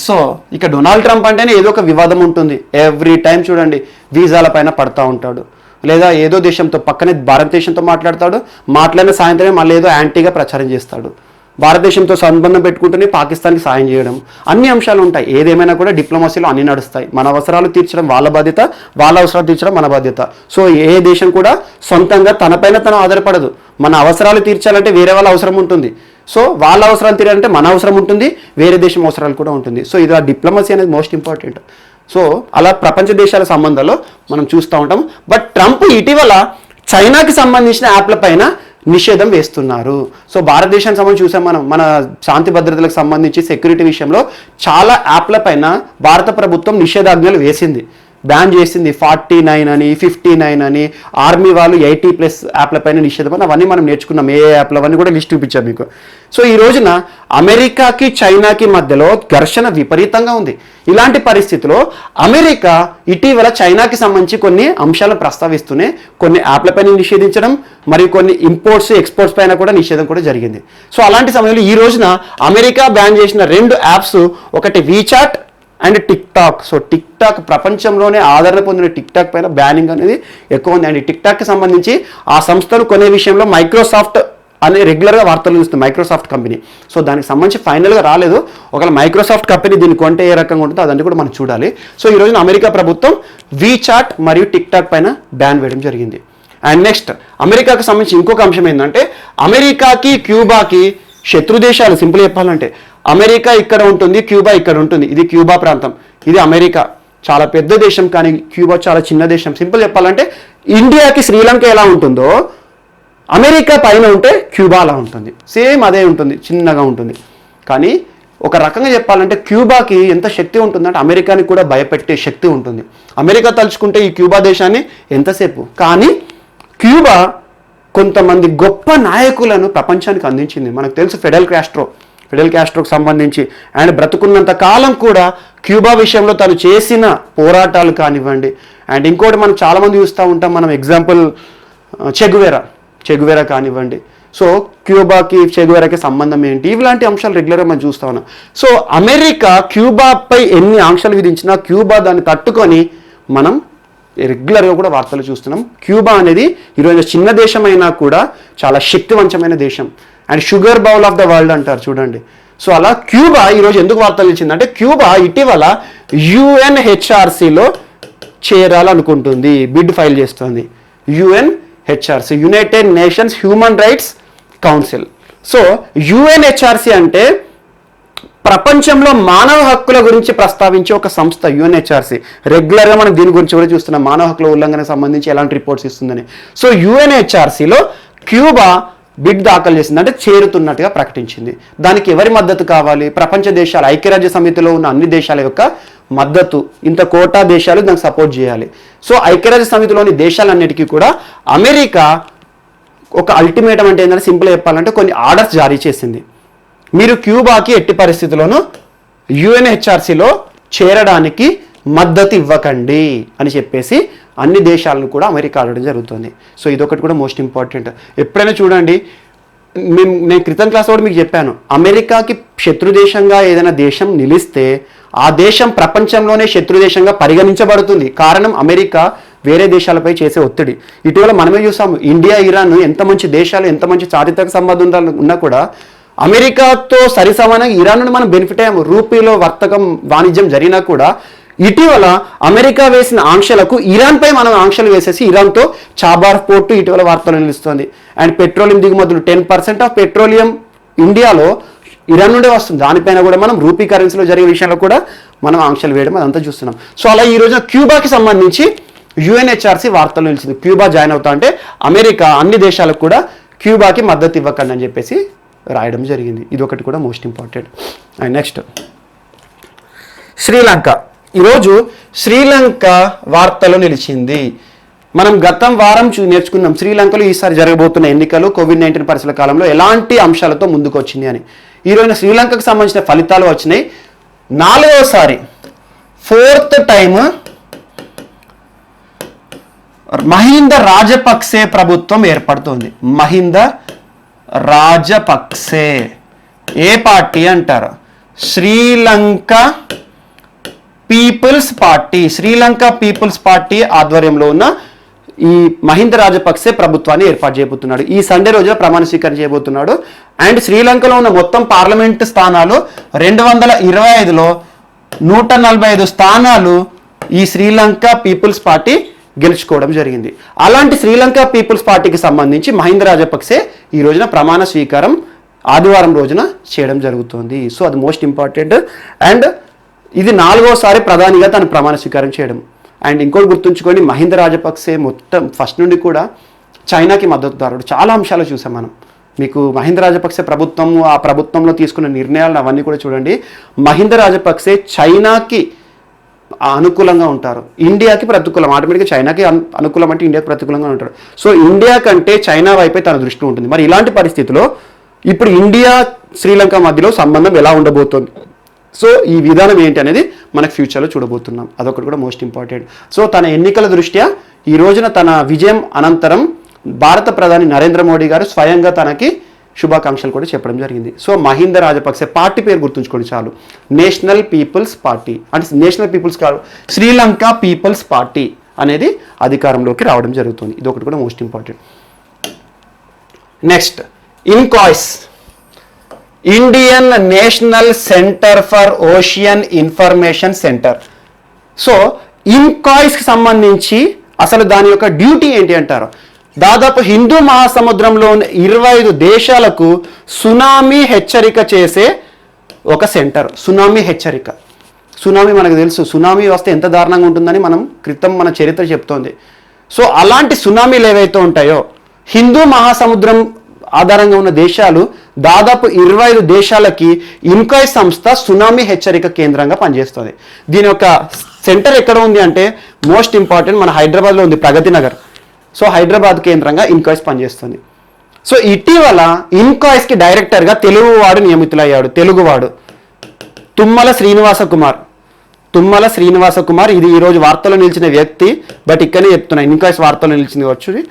[SPEAKER 1] So ఇక డొనాల్డ్ ట్రంప్ అంటేనే ఏదో ఒక వివాదం ఉంటుంది. ఎవ్రీ టైం చూడండి వీసాల పైన పడతా ఉంటాడు, లేదా ఏదో దేశంతో పక్కనే భారతదేశంతో మాట్లాడిన సాయంత్రమే మళ్ళీ ఏదో యాంటీగా ప్రచారం చేస్తాడు. భారతదేశంతో సంబంధం పెట్టుకుంటూనే పాకిస్తాన్కి సాయం చేయడం, అన్ని అంశాలు ఉంటాయి. ఏదేమైనా కూడా డిప్లొమసీలో అన్ని నడుస్తాయి. మన అవసరాలు తీర్చడం వాళ్ళ బాధ్యత, వాళ్ళ అవసరాలు తీర్చడం మన బాధ్యత. సో ఏ దేశం కూడా సొంతంగా తనపైన తను ఆధారపడదు. మన అవసరాలు తీర్చాలంటే వేరే వాళ్ళ అవసరం ఉంటుంది. సో వాళ్ళ అవసరాలు తీరాలంటే మన అవసరం ఉంటుంది, వేరే దేశం అవసరాలు కూడా ఉంటుంది. సో ఇది డిప్లొమసీ అనేది మోస్ట్ ఇంపార్టెంట్. సో అలా ప్రపంచ దేశాల సంబంధాల్లో మనం చూస్తూ ఉంటాం. బట్ ట్రంప్ ఇటీవల చైనాకి సంబంధించిన యాప్ల పైన నిషేధం వేస్తున్నారు. సో భారతదేశానికి సంబంధించి చూసాం మనం, మన శాంతి భద్రతలకు సంబంధించి సెక్యూరిటీ విషయంలో చాలా యాప్ల పైన భారత ప్రభుత్వం నిషేధాజ్ఞలు వేసింది, బ్యాన్ చేసింది. 49 అని, 59 అని, ఆర్మీ వాళ్ళు 80+ యాప్ల పైన నిషేధం అని, అవన్నీ మనం నేర్చుకున్నాం. ఏ యాప్లు అవన్నీ కూడా లిస్ట్ చూపించాం మీకు. సో ఈ రోజున అమెరికాకి చైనాకి మధ్యలో ఘర్షణ విపరీతంగా ఉంది. ఇలాంటి పరిస్థితిలో అమెరికా ఇటీవల చైనాకి సంబంధించి కొన్ని అంశాలను ప్రస్తావిస్తూనే కొన్ని యాప్ల పైన నిషేధించడం, మరియు కొన్ని ఇంపోర్ట్స్ ఎక్స్పోర్ట్స్ పైన కూడా నిషేధం కూడా జరిగింది. సో అలాంటి సమయంలో ఈ రోజున అమెరికా బ్యాన్ చేసిన 2 యాప్స్, ఒకటి WeChat and TikTok. So TikTok ప్రపంచంలోనే ఆదరణ పొందిన టిక్టాక్ పైన బ్యానింగ్ అనేది ఎక్కువ ఉంది. అండ్ టిక్టాక్కి సంబంధించి ఆ సంస్థలు కొనే విషయంలో మైక్రోసాఫ్ట్ అనే రెగ్యులర్గా వార్తలు చూస్తుంది, మైక్రోసాఫ్ట్ కంపెనీ. సో దానికి సంబంధించి ఫైనల్గా రాలేదు. ఒకవేళ మైక్రోసాఫ్ట్ కంపెనీ దీన్ని కొంటే ఏ రకంగా ఉంటుందో అదంతా కూడా మనం చూడాలి. సో ఈ రోజున అమెరికా ప్రభుత్వం వీచాట్ మరియు టిక్టాక్ పైన బ్యాన్ వేయడం జరిగింది. అండ్ నెక్స్ట్, అమెరికాకి సంబంధించి ఇంకొక అంశం ఏంటంటే, అమెరికాకి క్యూబాకి శత్రు దేశాలు. సింపుల్ చెప్పాలంటే అమెరికా ఇక్కడ ఉంటుంది, క్యూబా ఇక్కడ ఉంటుంది. ఇది క్యూబా ప్రాంతం, ఇది అమెరికా. చాలా పెద్ద దేశం, కానీ క్యూబా చాలా చిన్న దేశం. సింపుల్ చెప్పాలంటే ఇండియాకి శ్రీలంక ఎలా ఉంటుందో అమెరికా పైన ఉంటే క్యూబా అలా ఉంటుంది. సేమ్ అదే ఉంటుంది, చిన్నగా ఉంటుంది. కానీ ఒక రకంగా చెప్పాలంటే క్యూబాకి ఎంత శక్తి ఉంటుందంటే అమెరికాని కూడా భయపెట్టే శక్తి ఉంటుంది. అమెరికా తలుచుకుంటే ఈ క్యూబా దేశాన్ని ఎంతసేపు. కానీ క్యూబా కొంతమంది గొప్ప నాయకులను ప్రపంచానికి అందించింది. మనకు తెలుసు ఫిడెల్ క్యాస్ట్రోకి సంబంధించి. అండ్ బ్రతుకున్నంత కాలం కూడా క్యూబా విషయంలో తను చేసిన పోరాటాలు కానివ్వండి. అండ్ ఇంకోటి మనం చాలామంది చూస్తూ ఉంటాం, మనం ఎగ్జాంపుల్ చెగువేరా కానివ్వండి. సో క్యూబాకి చెగువేరాకి సంబంధం ఏంటి, ఇలాంటి అంశాలు రెగ్యులర్గా మనం చూస్తూ ఉన్నాం. సో అమెరికా క్యూబాపై ఎన్ని ఆంక్షలు విధించినా క్యూబా దాన్ని తట్టుకొని మనం రెగ్యులర్గా కూడా వార్తలు చూస్తున్నాం. క్యూబా అనేది ఈరోజు చిన్న దేశమైనా కూడా చాలా శక్తివంతమైన దేశం. And sugar bowl of the world అంటారు చూడండి. సో అలా క్యూబా ఈరోజు ఎందుకు వార్తలు ఇచ్చిందంటే, క్యూబా ఇటీవల UNHRCలో చేరాలనుకుంటుంది, బిడ్ ఫైల్ చేస్తుంది. UNHRC, United nations human rights council. So UNHRC అంటే ప్రపంచంలో మానవ హక్కుల గురించి ప్రస్తావించే ఒక సంస్థ యుఎన్హెచ్ఆర్సీ. రెగ్యులర్గా మనం దీని గురించి కూడా చూస్తున్నాం, మానవ హక్కుల ఉల్లంఘనకు సంబంధించి ఎలాంటి రిపోర్ట్స్ ఇస్తుందని. సో యుఎన్హెచ్ఆర్సీలో క్యూబా బిడ్ దాఖలు చేసింది, అంటే చేరుతున్నట్టుగా ప్రకటించింది. దానికి ఎవరి మద్దతు కావాలి? ప్రపంచ దేశాలు, ఐక్యరాజ్య సమితిలో ఉన్న అన్ని దేశాల యొక్క మద్దతు. ఇంత కోటా దేశాలు దానికి సపోర్ట్ చేయాలి. సో ఐక్యరాజ్య సమితిలోని దేశాలన్నిటికీ కూడా అమెరికా ఒక అల్టిమేటం, అంటే ఏంటంటే సింపుల్ చెప్పాలంటే కొన్ని ఆర్డర్స్ జారీ చేసింది. మీరు క్యూబాకి ఎట్టి పరిస్థితుల్లోనూ యుఎన్హెచ్ఆర్సీలో చేరడానికి మద్దతు ఇవ్వకండి అని చెప్పేసి అన్ని దేశాలను కూడా అమెరికా అడగడం జరుగుతుంది. సో ఇదొకటి కూడా మోస్ట్ ఇంపార్టెంట్. ఎప్పుడైనా చూడండి, నేను క్రితం క్లాస్ కూడా మీకు చెప్పాను, అమెరికాకి శత్రు దేశంగా ఏదైనా దేశం నిలిస్తే ఆ దేశం ప్రపంచంలోనే శత్రు దేశంగా పరిగణించబడుతుంది. కారణం అమెరికా వేరే దేశాలపై చేసే ఒత్తిడి. ఇటీవల మనమే చూసాము, ఇండియా, ఇరాన్ ఎంత మంచి దేశాలు, ఎంత మంచి చారిత్రక సంబంధాలు ఉన్నా కూడా అమెరికాతో సరిసమానంగా ఇరాన్ నుండి మనం బెనిఫిట్ అయ్యాము. రూపీలో వాణిజ్యం జరిగినా కూడా ఇటీవల అమెరికా వేసిన ఆంక్షలకు ఇరాన్పై మనం ఆంక్షలు వేసేసి ఇరాన్తో చాబార్ పోర్టు ఇటీవల వార్తలు నిలుస్తుంది. అండ్ పెట్రోలియం దిగుమతులు 10% ఆఫ్ పెట్రోలియం ఇండియాలో ఇరాన్ నుండే వస్తుంది. దానిపైన కూడా మనం రూపీ కరెన్సీలో జరిగే విషయంలో కూడా మనం ఆంక్షలు వేయడం అదంతా చూస్తున్నాం. సో అలా ఈ రోజున క్యూబాకి సంబంధించి యుఎన్హెచ్ఆర్సీ వార్తలు నిలిచింది. క్యూబా జాయిన్ అవుతా అంటే అమెరికా అన్ని దేశాలకు కూడా క్యూబాకి మద్దతు ఇవ్వకండి అని చెప్పేసి రాయడం జరిగింది. ఇది ఒకటి కూడా most important. And next Sri Lanka. ఈరోజు శ్రీలంక వార్తలో నిలిచింది. మనం గతం వారం నేర్చుకున్నాం శ్రీలంకలో ఈసారి జరగబోతున్న ఎన్నికలు కోవిడ్-19 పరిస్థితుల కాలంలో ఎలాంటి అంశాలతో ముందుకు వచ్చింది అని. ఈరోజు శ్రీలంకకు సంబంధించిన ఫలితాలు వచ్చినాయి. 4వసారి 4th టైం మహింద రాజపక్సే ప్రభుత్వం ఏర్పడుతోంది. మహింద రాజపక్సే ఏ పార్టీ అంటారు? Sri Lanka people's party. Sri Lanka people's party ఆధ్వర్యంలో ఉన్న ఈ మహింద రాజపక్సే ప్రభుత్వాన్ని ఏర్పాటు చేయబోతున్నాడు. ఈ సండే రోజున ప్రమాణ స్వీకారం చేయబోతున్నాడు. అండ్ శ్రీలంకలో ఉన్న మొత్తం పార్లమెంటు స్థానాలు 225లో 145 స్థానాలు ఈ శ్రీలంక పీపుల్స్ పార్టీ గెలుచుకోవడం జరిగింది. అలాంటి శ్రీలంక పీపుల్స్ పార్టీకి సంబంధించి మహింద రాజపక్సే ఈ రోజున ప్రమాణ స్వీకారం ఆదివారం రోజున చేయడం జరుగుతుంది. సో అది మోస్ట్ ఇంపార్టెంట్. అండ్ ఇది 4వసారి ప్రధానిగా తను ప్రమాణ స్వీకారం చేయడం. అండ్ ఇంకోటి గుర్తుంచుకోండి, మహింద రాజపక్సే మొత్తం ఫస్ట్ నుండి కూడా చైనాకి మద్దతుదారుడు. చాలా అంశాలు చూసాం మనం. మీకు మహింద రాజపక్సే ప్రభుత్వం, ఆ ప్రభుత్వంలో తీసుకున్న నిర్ణయాలను అవన్నీ కూడా చూడండి. మహింద రాజపక్సే చైనాకి అనుకూలంగా ఉంటారు, ఇండియాకి ప్రతికూలం. ఆటోమేటిక్గా చైనాకి అనుకూలం అంటే ఇండియాకి ప్రతికూలంగా ఉంటారు. సో ఇండియా కంటే చైనా వైపే తన దృష్టి ఉంటుంది. మరి ఇలాంటి పరిస్థితిలో ఇప్పుడు ఇండియా శ్రీలంక మధ్యలో సంబంధం ఎలా ఉండబోతోంది, సో ఈ విధానం ఏంటి అనేది మనకు ఫ్యూచర్లో చూడబోతున్నాం. అదొకటి కూడా మోస్ట్ ఇంపార్టెంట్. సో తన ఎన్నికల దృష్ట్యా ఈ రోజున తన విజయం అనంతరం భారత ప్రధాని నరేంద్ర మోడీ గారు స్వయంగా తనకి శుభాకాంక్షలు కూడా చెప్పడం జరిగింది. సో మహింద రాజపక్సే పార్టీ పేరు గుర్తుంచుకోండి చాలు, నేషనల్ పీపుల్స్ పార్టీ. అంటే నేషనల్ పీపుల్స్ కాదు, శ్రీలంక పీపుల్స్ పార్టీ అనేది అధికారంలోకి రావడం జరుగుతుంది. ఇది ఒకటి కూడా most important. Next INCOIS, Indian national centre for ocean information centre. So ఇన్కాయిస్కి సంబంధించి అసలు దాని యొక్క డ్యూటీ ఏంటి అంటారు? దాదాపు హిందూ మహాసముద్రంలో 25 దేశాలకు సునామీ హెచ్చరిక చేసే ఒక సెంటర్. సునామీ హెచ్చరిక, సునామీ మనకు తెలుసు, సునామీ వస్తే ఎంత దారుణంగా ఉంటుందని మన చరిత్ర చెప్తోంది. సో అలాంటి సునామీలు ఏవైతే ఉంటాయో హిందూ మహాసముద్రం ఆధారంగా ఉన్న దేశాలు దాదాపు 25 దేశాలకి ఇన్కాయ్ సంస్థ సునామీ హెచ్చరిక కేంద్రంగా పనిచేస్తుంది. దీని యొక్క సెంటర్ ఎక్కడ ఉంది అంటే మోస్ట్ ఇంపార్టెంట్ మన హైదరాబాద్లో ఉంది, ప్రగతి నగర్. సో హైదరాబాద్ కేంద్రంగా ఇన్కాయిస్ పనిచేస్తుంది. సో ఇటీవల ఇన్కాయిస్కి డైరెక్టర్గా తెలుగువాడు నియమితులయ్యాడు. తెలుగువాడు తుమ్మల శ్రీనివాస కుమార్. ఇది ఈరోజు వార్తలో నిలిచిన వ్యక్తి, బట్ ఇక్కడనే చెప్తున్నా, ఇన్కాయిస్ వార్తలో నిలిచింది వచ్చి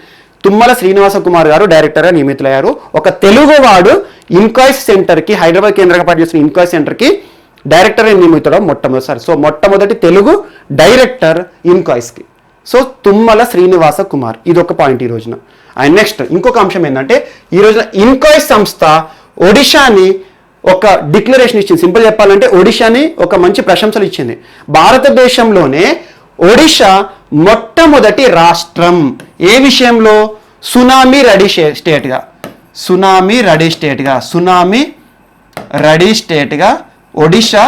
[SPEAKER 1] తుమ్మల శ్రీనివాస కుమార్ గారు డైరెక్టర్గా నియమితులయ్యారు. ఒక తెలుగువాడు ఇన్కాయిస్ సెంటర్కి, హైదరాబాద్ కేంద్రంగా పనిచేస్తున్న ఇన్కాయిస్ సెంటర్కి డైరెక్టర్గా నియమితడం మొట్టమొదటిసారి. సో మొట్టమొదటి తెలుగు డైరెక్టర్ ఇన్కాయిస్కి. సో తుమ్మల శ్రీనివాస కుమార్, ఇది ఒక పాయింట్ ఈ రోజున. అండ్ నెక్స్ట్ ఇంకొక అంశం ఏంటంటే ఈ రోజున ఇన్కాయిస్ సంస్థ ఒడిషాని ఒక డిక్లరేషన్ ఇచ్చింది. సింపుల్ చెప్పాలంటే ఒడిషాని ఒక మంచి ప్రశంసలు ఇచ్చింది. భారతదేశంలోనే ఒడిషా మొట్టమొదటి రాష్ట్రం ఏ విషయంలో? సునామీ రెడీ స్టేట్గా ఒడిషా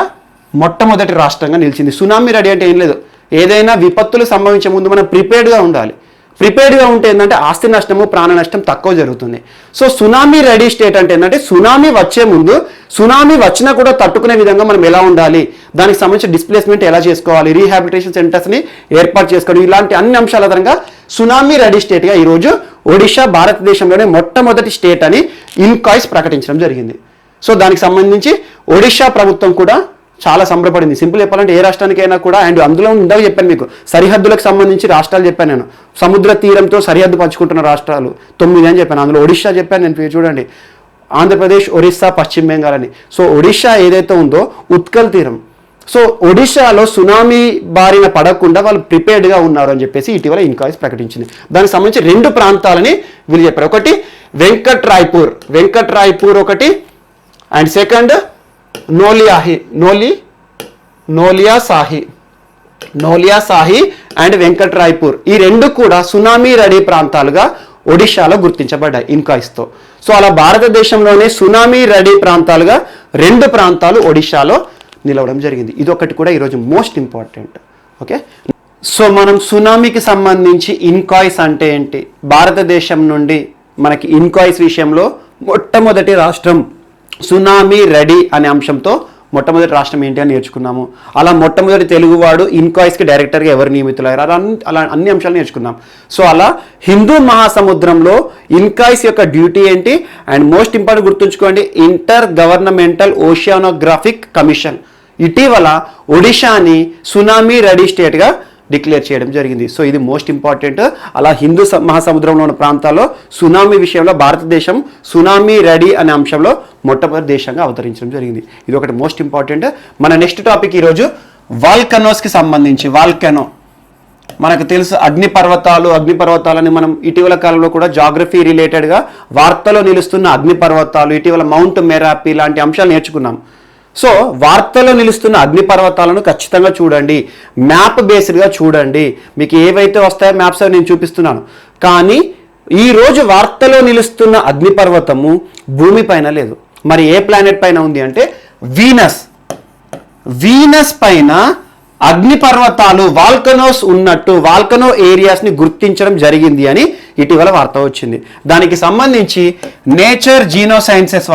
[SPEAKER 1] మొట్టమొదటి రాష్ట్రంగా నిలిచింది. సునామీ రెడీ అంటే ఏం లేదు, ఏదైనా విపత్తులు సంభవించే ముందు మనం ప్రిపేర్డ్గా ఉండాలి. ప్రిపేర్డ్గా ఉంటే ఏంటంటే ఆస్తి నష్టము ప్రాణ నష్టం తక్కువ జరుగుతుంది. సో సునామీ రెడీ స్టేట్ అంటే ఏంటంటే సునామీ వచ్చే ముందు సునామీ వచ్చినా కూడా తట్టుకునే విధంగా మనం ఎలా ఉండాలి, దానికి సంబంధించిన డిస్ప్లేస్మెంట్ ఎలా చేసుకోవాలి, రీహాబిలిటేషన్ సెంటర్స్ని ఏర్పాటు చేసుకోవడం, ఇలాంటి అన్ని అంశాల పరంగా సునామీ రెడీ స్టేట్గా ఈరోజు ఒడిషా భారతదేశంలోనే మొట్టమొదటి స్టేట్ అని ఇన్కాయిస్ ప్రకటించడం జరిగింది. సో దానికి సంబంధించి ఒడిషా ప్రభుత్వం కూడా చాలా సంబరపడింది. సింపుల్ చెప్పాలంటే ఏ రాష్ట్రానికైనా కూడా, అండ్ అందులో ఇందాక చెప్పాను మీకు సరిహద్దులకు సంబంధించి రాష్ట్రాలు చెప్పాను నేను, సముద్ర తీరంతో సరిహద్దు పంచుకుంటున్న రాష్ట్రాలు 9 అని చెప్పాను. అందులో ఒడిషా చెప్పాను నేను, చూడండి ఆంధ్రప్రదేశ్, ఒరిస్సా, పశ్చిమ బెంగాల్ అని. సో ఒడిషా ఏదైతే ఉందో ఉత్కల్ తీరం, సో ఒడిషాలో సునామీ బారిన పడకుండా వాళ్ళు ప్రిపేర్డ్గా ఉన్నారు అని చెప్పేసి ఇటీవల ఇన్కాయిస్ ప్రకటించింది. దానికి సంబంధించి 2 ప్రాంతాలని వీళ్ళు చెప్పారు. ఒకటి వెంకట్ రాయ్పూర్ ఒకటి, and second Nolia Sahi and Venkatraipur. ఈ 2 కూడా సునామీ రెడీ ప్రాంతాలుగా ఒడిషాలో గుర్తించబడ్డాయి ఇన్కాయిస్తో. సో అలా భారతదేశంలోనే సునామీ రెడీ ప్రాంతాలుగా 2 ప్రాంతాలు ఒడిషాలో నిలవడం జరిగింది. ఇదొకటి కూడా ఈరోజు మోస్ట్ ఇంపార్టెంట్. ఓకే, సో మనం సునామీకి సంబంధించి ఇన్కాయిస్ అంటే ఏంటి, భారతదేశం నుండి మనకి ఇన్కాయిస్ విషయంలో మొట్టమొదటి రాష్ట్రం సునామీ రెడీ అనే అంశంతో మొట్టమొదటి రాష్ట్రం ఏంటి అని నేర్చుకున్నాము. అలా మొట్టమొదటి తెలుగువాడు ఇన్కాయిస్కి డైరెక్టర్గా ఎవరు నియమితులయ్యారు, అలా అన్ని అంశాలు నేర్చుకున్నాం. సో అలా హిందూ మహాసముద్రంలో ఇన్కాయిస్ యొక్క డ్యూటీ ఏంటి, అండ్ మోస్ట్ ఇంపార్టెంట్ గుర్తుంచుకోండి, ఇంటర్ గవర్నమెంటల్ ఓషియానోగ్రాఫిక్ కమిషన్ ఇటీవల ఒడిషాని సునామీ రెడీ స్టేట్గా డిక్లేర్ చేయడం జరిగింది. సో ఇది మోస్ట్ ఇంపార్టెంట్. అలా హిందూ మహాసముద్రంలో ఉన్న ప్రాంతాల్లో సునామీ విషయంలో భారతదేశం సునామీ రెడీ అనే అంశంలో మొట్టమొదటి దేశంగా అవతరించడం జరిగింది. ఇది ఒకటి మోస్ట్ ఇంపార్టెంట్. మన నెక్స్ట్ టాపిక్ ఈరోజు వాల్కనోస్కి సంబంధించి. వాల్కనో మనకు తెలుసు, అగ్నిపర్వతాలని మనం ఇటీవల కాలంలో కూడా జాగ్రఫీ రిలేటెడ్గా వార్తలో నిలుస్తున్న అగ్నిపర్వతాలు, ఇటీవల మౌంట్ మెరాపి లాంటి అంశాలు నేర్చుకున్నాం. సో వార్తలో నిలుస్తున్న అగ్నిపర్వతాలను ఖచ్చితంగా చూడండి, మ్యాప్ బేస్డ్గా చూడండి. మీకు ఏవైతే వస్తాయో మ్యాప్స్ అవి నేను చూపిస్తున్నాను. కానీ ఈరోజు వార్తలో నిలుస్తున్న అగ్నిపర్వతము భూమి పైన లేదు. మరి ఏ ప్లానెట్ పైన ఉంది అంటే వీనస్ పైన అగ్నిపర్వతాలు వాల్కనోస్ ఉన్నట్టు, వాల్కనో ఏరియాస్ని గుర్తించడం జరిగింది అని ఇటీవల వార్త వచ్చింది. దానికి సంబంధించి నేచర్ జీనోసైన్సెస్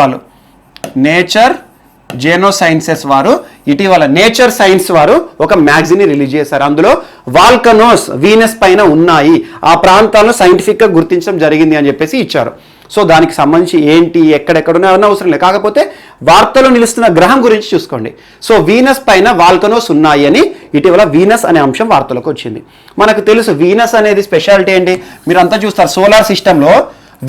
[SPEAKER 1] వారు ఇటీవల నేచర్ సైన్స్ వారు ఒక మ్యాగజైన్ రిలీజ్ చేశారు. అందులో వాల్కనోస్ వీనస్ పైన ఉన్నాయి, ఆ ప్రాంతాలను సైంటిఫిక్గా గుర్తించడం జరిగింది అని చెప్పేసి ఇచ్చారు. సో దానికి సంబంధించి ఏంటి, ఎక్కడెక్కడ ఉన్నాయన్న అవసరం లేదు, కాకపోతే వార్తలో నిలుస్తున్న గ్రహం గురించి చూసుకోండి. సో వీనస్ పైన వాల్కనోస్ ఉన్నాయి అని ఇటీవల వీనస్ అనే అంశం వార్తలకు వచ్చింది. మనకు తెలుసు వీనస్ అనేది స్పెషాలిటీ ఏంటి, మీరు అంతా చూస్తారు సోలార్ సిస్టంలో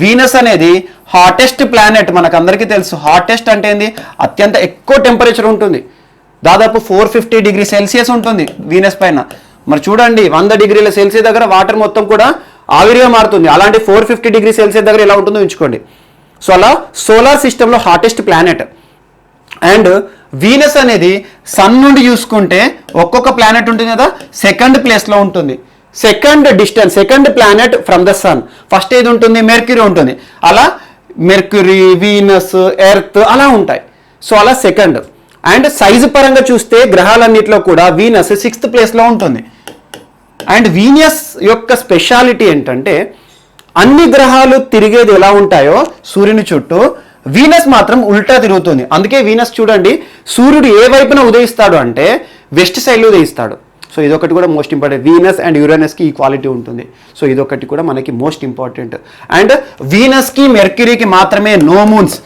[SPEAKER 1] వీనస్ అనేది హాటెస్ట్ ప్లానెట్. మనకు అందరికీ తెలుసు హాటెస్ట్ అంటే ఏంది, అత్యంత ఎక్కువ టెంపరేచర్ ఉంటుంది, దాదాపు 450 డిగ్రీ సెల్సియస్ ఉంటుంది వీనస్ పైన. మరి చూడండి 100 డిగ్రీల సెల్సియస్ దగ్గర వాటర్ మొత్తం కూడా ఆవిరిగా మారుతుంది. అలాంటి 450 డిగ్రీ సెల్సియస్ దగ్గర ఎలా ఉంటుందో ఉంచుకోండి. సో అలా సోలార్ సిస్టంలో హాటెస్ట్ ప్లానెట్. అండ్ వీనస్ అనేది సన్ నుండి చూసుకుంటే ఒక్కొక్క ప్లానెట్ ఉంటుంది కదా, సెకండ్ ప్లేస్లో ఉంటుంది. Second planet from the sun. First ఏది ఉంటుంది, మెర్క్యూరీ ఉంటుంది. అలా మెర్క్యూరీ, వీనస్, ఎర్త్ అలా ఉంటాయి. సో అలా సెకండ్. అండ్ సైజు పరంగా చూస్తే గ్రహాలన్నింటిలో కూడా వీనస్ 6th ప్లేస్లో ఉంటుంది. అండ్ వీనస్ యొక్క స్పెషాలిటీ ఏంటంటే అన్ని గ్రహాలు తిరిగేది ఎలా ఉంటాయో సూర్యుని చుట్టూ, వీనస్ మాత్రం ఉల్టా తిరుగుతుంది. అందుకే వీనస్ చూడండి, సూర్యుడు ఏ వైపున ఉదయిస్తాడు అంటే వెస్ట్ సైడ్లో ఉదయిస్తాడు. సో ఇదొకటి కూడా మోస్ట్ ఇంపార్టెంట్. వీనస్ అండ్ యురేనస్కి ఈక్వాలిటీ ఉంటుంది. సో ఇదొకటి కూడా మనకి మోస్ట్ ఇంపార్టెంట్. అండ్ వీనస్కి మెర్క్యూరీకి మాత్రమే నో మూన్స్,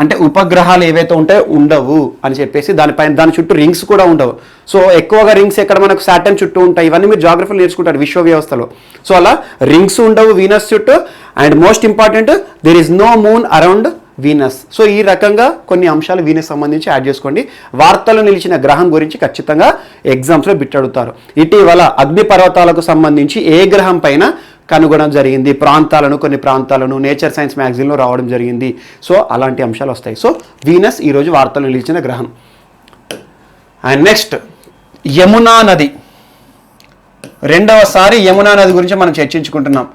[SPEAKER 1] అంటే ఉపగ్రహాలు ఏవైతే ఉంటాయో ఉండవు అని చెప్పేసి, దాని చుట్టూ రింగ్స్ కూడా ఉండవు. సో ఎక్కువగా రింగ్స్ ఎక్కడ మనకు సాటర్న్ చుట్టూ ఉంటాయి, ఇవన్నీ మీరు జాగ్రఫీలో నేర్చుకుంటారు విశ్వ వ్యవస్థలో. సో అలా రింగ్స్ ఉండవు వీనస్ చుట్టూ. And most important, there is no moon around Venus. So ఈ రకంగా కొన్ని అంశాలు వీనస్ సంబంధించి యాడ్ చేసుకోండి. వార్తలు నిలిచిన గ్రహం గురించి ఖచ్చితంగా ఎగ్జామ్స్లో బిట్ అడుగుతారు. ఇటీవల అగ్నిపర్వతాలకు సంబంధించి ఏ గ్రహం పైన కనుగొనడం జరిగింది, కొన్ని ప్రాంతాలను నేచర్ సైన్స్ మ్యాగజైన్లో రావడం జరిగింది. సో అలాంటి అంశాలు వస్తాయి. సో వీనస్ ఈరోజు వార్తలు నిలిచిన గ్రహం. అండ్ నెక్స్ట్ యమునా నది. రెండవసారి యమునా నది గురించి మనం చర్చించుకుంటున్నాం.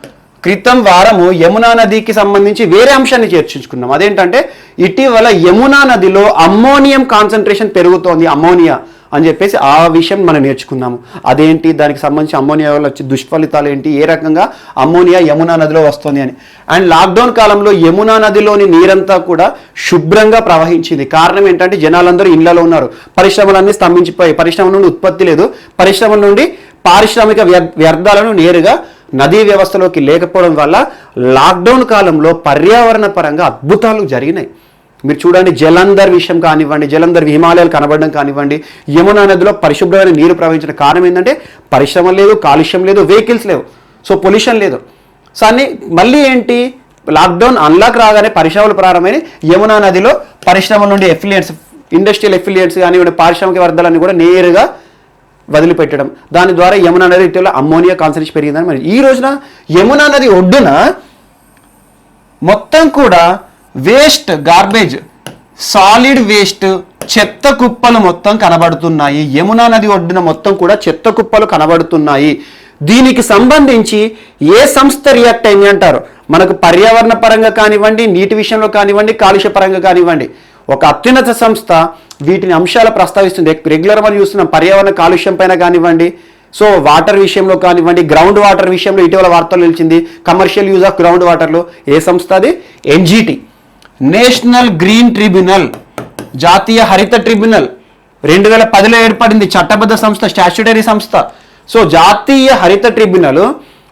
[SPEAKER 1] క్రితం వారము యమునా నదికి సంబంధించి వేరే అంశాన్ని చర్చించుకున్నాం. అదేంటంటే ఇటీవల యమునా నదిలో అమ్మోనియం కాన్సన్ట్రేషన్ పెరుగుతోంది, అమ్మోనియా అని చెప్పేసి ఆ విషయం మనం నేర్చుకున్నాము. అదేంటి, దానికి సంబంధించి అమ్మోనియా వల్ల వచ్చే దుష్ఫలితాలు ఏంటి, ఏ రకంగా అమ్మోనియా యమునా నదిలో వస్తుంది అని. అండ్ లాక్డౌన్ కాలంలో యమునా నదిలోని నీరంతా కూడా శుభ్రంగా ప్రవహించింది. కారణం ఏంటంటే జనాలందరూ ఇళ్లలో ఉన్నారు, పరిశ్రమలన్నీ స్తంభించిపోయి, పరిశ్రమ నుండి ఉత్పత్తి లేదు, పరిశ్రమ నుండి పారిశ్రామిక వ్యర్థాలను నేరుగా నదీ వ్యవస్థలోకి లేకపోవడం వల్ల లాక్డౌన్ కాలంలో పర్యావరణ పరంగా అద్భుతాలు జరిగినాయి. మీరు చూడండి, జలంధర్ విషయం కానివ్వండి, జలంధర్ హిమాలయాలు కనబడడం కానివ్వండి, యమునా నదిలో పరిశుభ్రమైన నీరు ప్రవహించిన కారణం ఏంటంటే పరిశ్రమ లేదు, కాలుష్యం లేదు, వెహికల్స్ లేవు, సో పొల్యూషన్ లేదు. సో అన్ని మళ్ళీ ఏంటి, లాక్డౌన్ అన్లాక్ రాగానే పరిశ్రమలు ప్రారంభమైన యమునా నదిలో పరిశ్రమల నుండి ఎఫిలియన్స్, ఇండస్ట్రియల్ ఎఫిలియన్స్ కానివ్వండి, పారిశ్రామిక వర్గాలన్నీ కూడా నేరుగా వదిలిపెట్టడం, దాని ద్వారా యమునా నది ఇటీవల అమ్మోనియా కాన్సన్ట్రేషన్ పెరిగిందని. మరి ఈ రోజున యమునా నది ఒడ్డున మొత్తం కూడా వేస్ట్, గార్బేజ్, సాలిడ్ వేస్ట్, చెత్త కుప్పలు మొత్తం కనబడుతున్నాయి. యమునా నది ఒడ్డున మొత్తం కూడా చెత్త కుప్పలు కనబడుతున్నాయి. దీనికి సంబంధించి ఏ సంస్థ రియాక్ట్ అయింది అంటారు? మనకు పర్యావరణ పరంగా కానివ్వండి, నీటి విషయంలో కానివ్వండి, కాలుష్య పరంగా కానివ్వండి, ఒక అత్యున్నత సంస్థ వీటిని అంశాలు ప్రస్తావిస్తుంది. రెగ్యులర్ మనం చూస్తున్నాం పర్యావరణ కాలుష్యం పైన కానివ్వండి, సో వాటర్ విషయంలో కానివ్వండి, గ్రౌండ్ వాటర్ విషయంలో ఇటీవల వార్తలు నిలిచింది, కమర్షియల్ యూజ్ ఆఫ్ గ్రౌండ్ వాటర్లో. ఏ సంస్థ అది? ఎన్జిటి, నేషనల్ గ్రీన్ ట్రిబ్యునల్, జాతీయ హరిత ట్రిబ్యునల్ 2010లో ఏర్పడింది, చట్టబద్ధ సంస్థ, స్టాట్యూటరీ సంస్థ. సో జాతీయ హరిత ట్రిబ్యునల్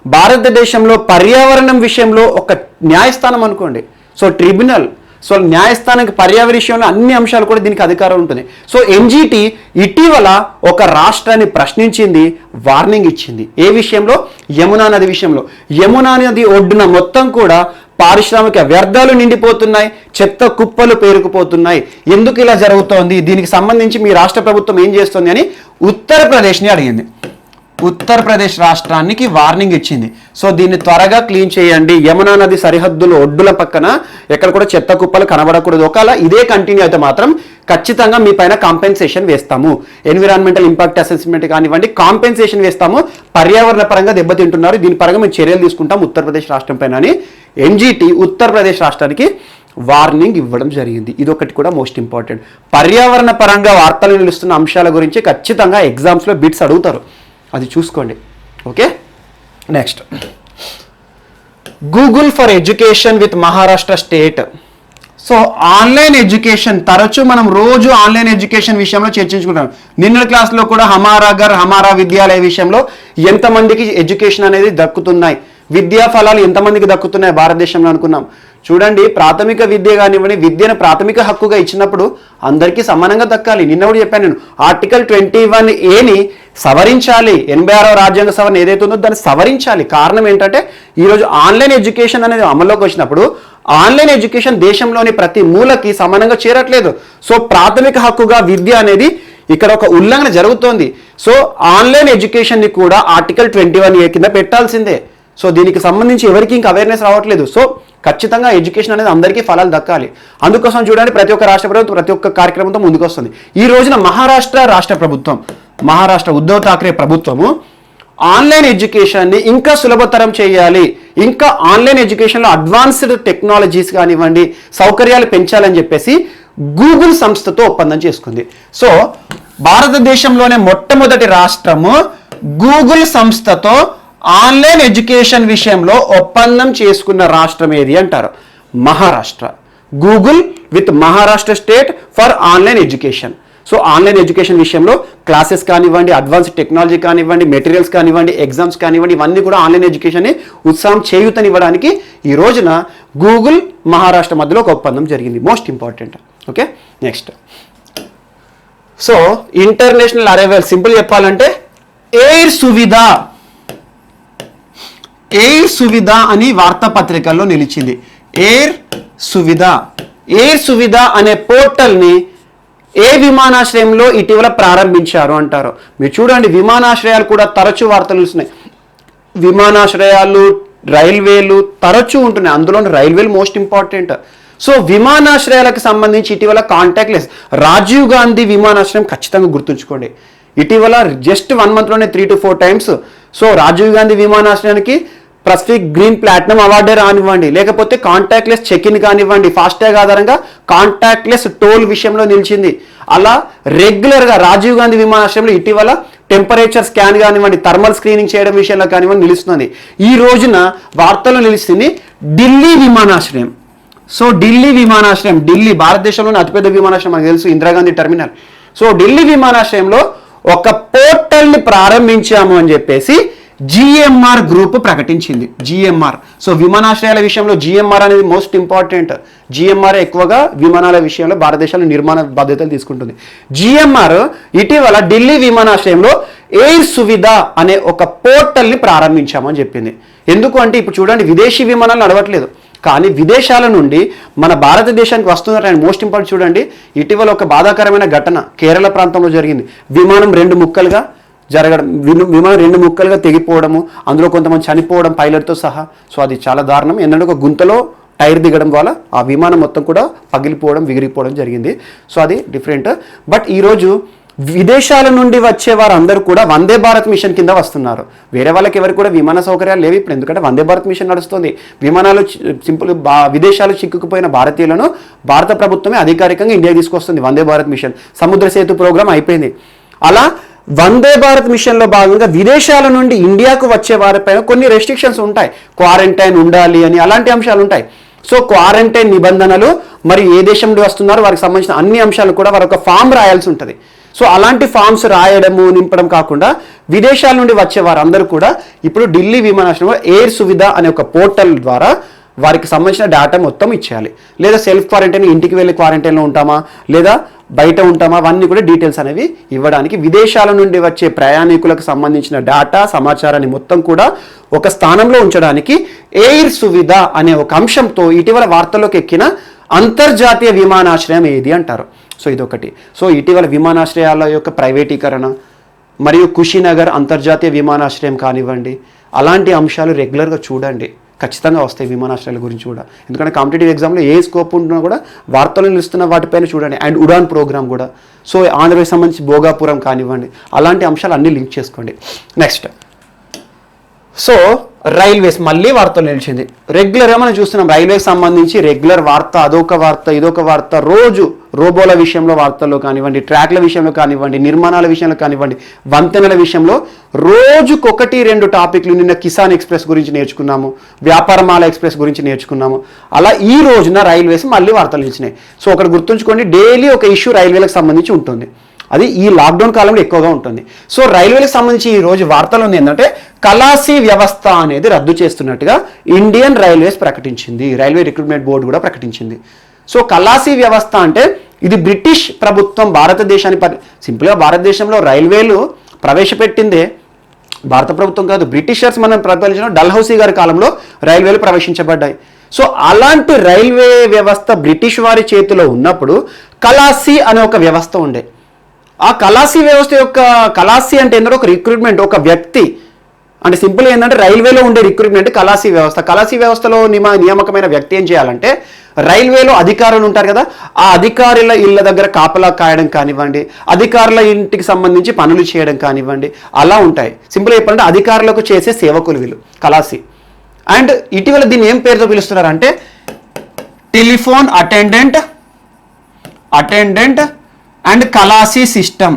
[SPEAKER 1] భారతదేశంలో పర్యావరణం విషయంలో ఒక న్యాయస్థానం అనుకోండి. సో ట్రిబ్యునల్, సో న్యాయస్థానానికి పర్యావరణ విషయంలో అన్ని అంశాలు కూడా దీనికి అధికారం ఉంటుంది. సో ఎన్జిటి ఇటీవల ఒక రాష్ట్రాన్ని ప్రశ్నించింది, వార్నింగ్ ఇచ్చింది. ఏ విషయంలో? యమునా నది విషయంలో. యమునా నది ఒడ్డున మొత్తం కూడా పారిశ్రామిక వ్యర్థాలు నిండిపోతున్నాయి, చెత్త కుప్పలు పేరుకుపోతున్నాయి. ఎందుకు ఇలా జరుగుతోంది, దీనికి సంబంధించి మీ రాష్ట్ర ప్రభుత్వం ఏం చేస్తుంది అని ఉత్తరప్రదేశ్ని అడిగింది. ఉత్తరప్రదేశ్ రాష్ట్రానికి వార్నింగ్ ఇచ్చింది. సో దీన్ని త్వరగా క్లీన్ చేయండి, యమునా నది సరిహద్దులు ఒడ్డుల పక్కన ఎక్కడ కూడా చెత్త కుప్పలు కనబడకూడదు. ఒకవేళ ఇదే కంటిన్యూ అయితే మాత్రం ఖచ్చితంగా మీ పైన కాంపెన్సేషన్ వేస్తాము, ఎన్విరాన్మెంటల్ ఇంపాక్ట్ అసెస్మెంట్ కానివ్వండి, కాంపెన్సేషన్ వేస్తాము, పర్యావరణ పరంగా దెబ్బతింటున్నారు, దీని పరంగా మేము చర్యలు తీసుకుంటాం ఉత్తరప్రదేశ్ రాష్ట్రం పైన అని ఎన్జిటి ఉత్తరప్రదేశ్ రాష్ట్రానికి వార్నింగ్ ఇవ్వడం జరిగింది. ఇదొకటి కూడా మోస్ట్ ఇంపార్టెంట్. పర్యావరణ పరంగా వార్తలు నిలుస్తున్న అంశాల గురించి ఖచ్చితంగా ఎగ్జామ్స్లో బిట్స్ అడుగుతారు, అది చూసుకోండి. Okay, next, Google for education with Maharashtra state. So online education, తరచూ మనం రోజు ఆన్లైన్ ఎడ్యుకేషన్ విషయంలో చర్చించుకుంటాం. నిన్న క్లాస్లో కూడా హమారా ఘర్ హమారా విద్యాలయ విషయంలో ఎంతమందికి ఎడ్యుకేషన్ అనేది దక్కుతున్నాయి, విద్యా ఫలాలు ఎంతమందికి దక్కుతున్నాయి భారతదేశంలో అనుకున్నాం. చూడండి, ప్రాథమిక విద్య కానివ్వండి, విద్యను ప్రాథమిక హక్కుగా ఇచ్చినప్పుడు అందరికీ సమానంగా దక్కాలి. నిన్న కూడా చెప్పాను నేను, ఆర్టికల్ 21A సవరించాలి. 86వ రాజ్యాంగ సవరణ ఏదైతే ఉందో దాన్ని సవరించాలి. కారణం ఏంటంటే ఈరోజు ఆన్లైన్ ఎడ్యుకేషన్ అనేది అమల్లోకి వచ్చినప్పుడు ఆన్లైన్ ఎడ్యుకేషన్ దేశంలోని ప్రతి మూలకి సమానంగా చేరట్లేదు. సో ప్రాథమిక హక్కుగా విద్య అనేది ఇక్కడ ఒక ఉల్లంఘన జరుగుతోంది. సో ఆన్లైన్ ఎడ్యుకేషన్ని కూడా ఆర్టికల్ 21A కింద పెట్టాల్సిందే. సో దీనికి సంబంధించి ఎవరికి ఇంకా అవేర్నెస్ రావట్లేదు. సో ఖచ్చితంగా ఎడ్యుకేషన్ అనేది అందరికీ ఫలాలు దక్కాలి. అందుకోసం చూడండి, ప్రతి ఒక్క రాష్ట్ర ప్రభుత్వం ప్రతి ఒక్క కార్యక్రమంతో ముందుకు వస్తుంది. ఈ రోజున మహారాష్ట్ర రాష్ట్ర ప్రభుత్వం, మహారాష్ట్ర ఉద్ధవ్ ఠాక్రే ప్రభుత్వము ఆన్లైన్ ఎడ్యుకేషన్ని ఇంకా సులభతరం చేయాలి, ఇంకా ఆన్లైన్ ఎడ్యుకేషన్లో అడ్వాన్స్డ్ టెక్నాలజీస్ కానివ్వండి, సౌకర్యాలు పెంచాలని చెప్పేసి గూగుల్ సంస్థతో ఒప్పందం చేసుకుంది. సో భారతదేశంలోనే మొట్టమొదటి రాష్ట్రము గూగుల్ సంస్థతో ఆన్లైన్ ఎడ్యుకేషన్ విషయంలో ఒప్పందం చేసుకున్న రాష్ట్రం ఏది అంటారు? Maharashtra. Google with Maharashtra state for online education. So online education విషయంలో క్లాసెస్ కానివ్వండి, అడ్వాన్స్ టెక్నాలజీ కానివ్వండి, మెటీరియల్స్ కానివ్వండి, ఎగ్జామ్స్ కానివ్వండి, ఇవన్నీ కూడా ఆన్లైన్ ఎడ్యుకేషన్ని ఉత్సాహం చేయూతనివ్వడానికి ఈ రోజున గూగుల్ మహారాష్ట్ర మధ్యలో ఒక ఒప్పందం జరిగింది. Most important. Okay, next, so international arrival, simple చెప్పాలంటే ఎయిర్ సువిధ అని వార్తాపత్రికల్లో నిలిచింది. ఎయిర్ సువిధ అనే పోర్టల్ని ఏ విమానాశ్రయంలో ఇటీవల ప్రారంభించారు అంటారు? మీరు చూడండి, విమానాశ్రయాలు కూడా తరచూ వార్తలు వస్తున్నాయి. విమానాశ్రయాలు, రైల్వేలు తరచూ ఉంటున్నాయి, అందులో రైల్వేలు మోస్ట్ ఇంపార్టెంట్. సో విమానాశ్రయాలకు సంబంధించి ఇటీవల కాంటాక్ట్లెస్ రాజీవ్ గాంధీ విమానాశ్రయం ఖచ్చితంగా గుర్తుంచుకోండి. ఇటీవల జస్ట్ 1 monthలోనే 3 to 4 times so Rajiv Gandhi విమానాశ్రయానికి పసిఫిక్ గ్రీన్ ప్లాటినం అవార్డే రానివ్వండి, లేకపోతే కాంటాక్ట్లెస్ చెక్ ఇన్ కానివ్వండి, ఫాస్టాగ్ ఆధారంగా కాంటాక్ట్లెస్ టోల్ విషయంలో నిలిచింది. అలా రెగ్యులర్గా రాజీవ్ గాంధీ విమానాశ్రయంలో ఇటీవల టెంపరేచర్ స్కాన్ కానివ్వండి, థర్మల్ స్క్రీనింగ్ చేయడం విషయంలో కానివ్వండి నిలుస్తుంది. ఈ రోజున వార్తల్లో నిలుస్తుంది ఢిల్లీ విమానాశ్రయం. సో ఢిల్లీ విమానాశ్రయం, ఢిల్లీ భారతదేశంలోని అతిపెద్ద విమానాశ్రయం మనకు తెలుసు, ఇందిరాగాంధీ టెర్మినల్. సో ఢిల్లీ విమానాశ్రయంలో ఒక పోర్టల్ని ప్రారంభించాము అని చెప్పేసి జిఎంఆర్ గ్రూప్ ప్రకటించింది. జిఎంఆర్. సో విమానాశ్రయాల విషయంలో జిఎంఆర్ అనేది మోస్ట్ ఇంపార్టెంట్. జిఎంఆర్ ఎక్కువగా విమానాల విషయంలో భారతదేశంలో నిర్మాణ బాధ్యతలు తీసుకుంటుంది. జిఎంఆర్ ఇటీవల ఢిల్లీ విమానాశ్రయంలో ఎయిర్ సువిధ అనే ఒక పోర్టల్ని ప్రారంభించామని చెప్పింది. ఎందుకు అంటే ఇప్పుడు చూడండి, విదేశీ విమానాలు నడవట్లేదు, కానీ విదేశాల నుండి మన భారతదేశానికి వస్తున్నారు. మోస్ట్ ఇంపార్టెంట్ చూడండి, ఇటీవల ఒక బాధాకరమైన ఘటన కేరళ ప్రాంతంలో జరిగింది. విమానం 2 ముక్కలుగా జరగడం, విమానం 2 ముక్కలుగా తెగిపోవడము, అందులో కొంతమంది చనిపోవడం పైలట్తో సహా. సో అది చాలా దారుణం. ఎందుకంటే ఒక గుంతలో టైర్ దిగడం వల్ల ఆ విమానం మొత్తం కూడా పగిలిపోవడం, విగిరిపోవడం జరిగింది. సో అది డిఫరెంట్. బట్ ఈరోజు విదేశాల నుండి వచ్చే వారందరూ కూడా వందే భారత్ మిషన్ కింద వస్తున్నారు. వేరే వాళ్ళకి ఎవరికి కూడా విమాన సౌకర్యాలు లేవు ఇప్పుడు, ఎందుకంటే వందే భారత్ మిషన్ నడుస్తుంది. విమానాలు సింపుల్ విదేశాలు చిక్కుకుపోయిన భారతీయులను భారత ప్రభుత్వమే అధికారికంగా ఇండియాకి తీసుకొస్తుంది. వందే భారత్ మిషన్, సముద్ర సేతు ప్రోగ్రాం అయిపోయింది. అలా వందే భారత్ మిషన్లో భాగంగా విదేశాల నుండి ఇండియాకు వచ్చే వారిపైన కొన్ని రెస్ట్రిక్షన్స్ ఉంటాయి. క్వారంటైన్ ఉండాలి అని అలాంటి అంశాలు ఉంటాయి. సో క్వారంటైన్ నిబంధనలు మరియు ఏ దేశం నుండి వస్తున్నారో వారికి సంబంధించిన అన్ని అంశాలు కూడా వారు ఒక ఫామ్ రాయాల్సి ఉంటుంది. సో అలాంటి ఫామ్స్ రాయడము, నింపడం కాకుండా విదేశాల నుండి వచ్చే వారందరూ కూడా ఇప్పుడు ఢిల్లీ విమానాశ్రయంలో ఎయిర్ సువిధ అనే ఒక పోర్టల్ ద్వారా వారికి సంబంధించిన డేటా మొత్తం ఇచ్చేయాలి. లేదా సెల్ఫ్ క్వారంటైన్, ఇంటికి వెళ్ళి క్వారంటైన్లో ఉంటామా లేదా బయట ఉంటామా, అవన్నీ కూడా డీటెయిల్స్ అనేవి ఇవ్వడానికి విదేశాల నుండి వచ్చే ప్రయాణికులకు సంబంధించిన డేటా సమాచారాన్ని మొత్తం కూడా ఒక స్థానంలో ఉంచడానికి ఎయిర్ సువిధ అనే ఒక అంశంతో ఇటీవల వార్తల్లోకి ఎక్కిన అంతర్జాతీయ విమానాశ్రయం ఏది అంటారు. సో ఇదొకటి. సో ఇటీవల విమానాశ్రయాల యొక్క ప్రైవేటీకరణ మరియు కుషినగర్ అంతర్జాతీయ విమానాశ్రయం కానివ్వండి, అలాంటి అంశాలు రెగ్యులర్గా చూడండి, ఖచ్చితంగా వస్తాయి విమానాశ్రయాల గురించి కూడా. ఎందుకంటే కాంపిటేటివ్ ఎగ్జామ్లో ఏ స్కోప్ ఉంటున్నా కూడా వార్తలు నిలుస్తున్న వాటిపైన చూడండి. అండ్ ఉడాన్ ప్రోగ్రామ్ కూడా. సో ఆంధ్రప్రదేశ్ సంబంధించి భోగాపురం కానివ్వండి, అలాంటి అంశాలు అన్నీ లింక్ చేసుకోండి. నెక్స్ట్, సో రైల్వేస్ మళ్ళీ వార్తలు నిలిచింది. రెగ్యులర్గా మనం చూస్తున్నాం రైల్వేకి సంబంధించి రెగ్యులర్ వార్త, అదొక వార్త ఇదొక వార్త. రోజు రోబోల విషయంలో వార్తల్లో కానివ్వండి, ట్రాక్ల విషయంలో కానివ్వండి, నిర్మాణాల విషయంలో కానివ్వండి, వంతెనల విషయంలో రోజుకొకటి 2 టాపిక్లు. నిన్న కిసాన్ ఎక్స్ప్రెస్ గురించి నేర్చుకున్నాము, వ్యాపారమాల ఎక్స్ప్రెస్ గురించి నేర్చుకున్నాము. అలా ఈ రోజున రైల్వేస్ మళ్ళీ వార్తలు నిలిచినాయి. సో ఒకటి గుర్తుంచుకోండి, డైలీ ఒక ఇష్యూ రైల్వేలకు సంబంధించి ఉంటుంది. అది ఈ లాక్డౌన్ కాలంలో ఎక్కువగా ఉంటుంది. సో రైల్వేలకు సంబంధించి ఈ రోజు వార్తలు ఉంది ఏంటంటే కలాసీ వ్యవస్థ అనేది రద్దు చేస్తున్నట్టుగా ఇండియన్ రైల్వేస్ ప్రకటించింది. రైల్వే రిక్రూట్మెంట్ బోర్డు కూడా ప్రకటించింది. సో కలాసీ వ్యవస్థ అంటే ఇది బ్రిటిష్ ప్రభుత్వం భారతదేశాన్ని సింపుల్గా భారతదేశంలో రైల్వేలు ప్రవేశపెట్టిందే భారత ప్రభుత్వం కాదు, బ్రిటిషర్స్ మనం పరిపాలించిన డల్హౌసీ గారి కాలంలో రైల్వేలు ప్రవేశించబడ్డాయి. సో అలాంటి రైల్వే వ్యవస్థ బ్రిటిష్ వారి చేతిలో ఉన్నప్పుడు కలాసీ అనే ఒక వ్యవస్థ ఉండే. ఆ కలాసీ వ్యవస్థ యొక్క కలాసీ అంటే ఏంటంటే ఒక రిక్రూట్మెంట్, ఒక వ్యక్తి అంటే సింపుల్ ఏంటంటే రైల్వేలో ఉండే రిక్రూట్మెంట్ కలాసీ వ్యవస్థ. కలాసీ వ్యవస్థలో నియామకమైన వ్యక్తి ఏం చేయాలంటే రైల్వేలో అధికారులు ఉంటారు కదా, ఆ అధికారుల ఇళ్ళ దగ్గర కాపలా కాయడం కానివ్వండి, అధికారుల ఇంటికి సంబంధించి పనులు చేయడం కానివ్వండి, అలా ఉంటాయి. సింపుల్ చెప్పాలంటే అధికారులకు చేసే సేవకులు వీళ్ళు కలాసీ. అండ్ ఇటీవల దీన్ని ఏం పేరుతో పిలుస్తున్నారంటే టెలిఫోన్ అటెండెంట్ అండ్ కలాసీ సిస్టమ్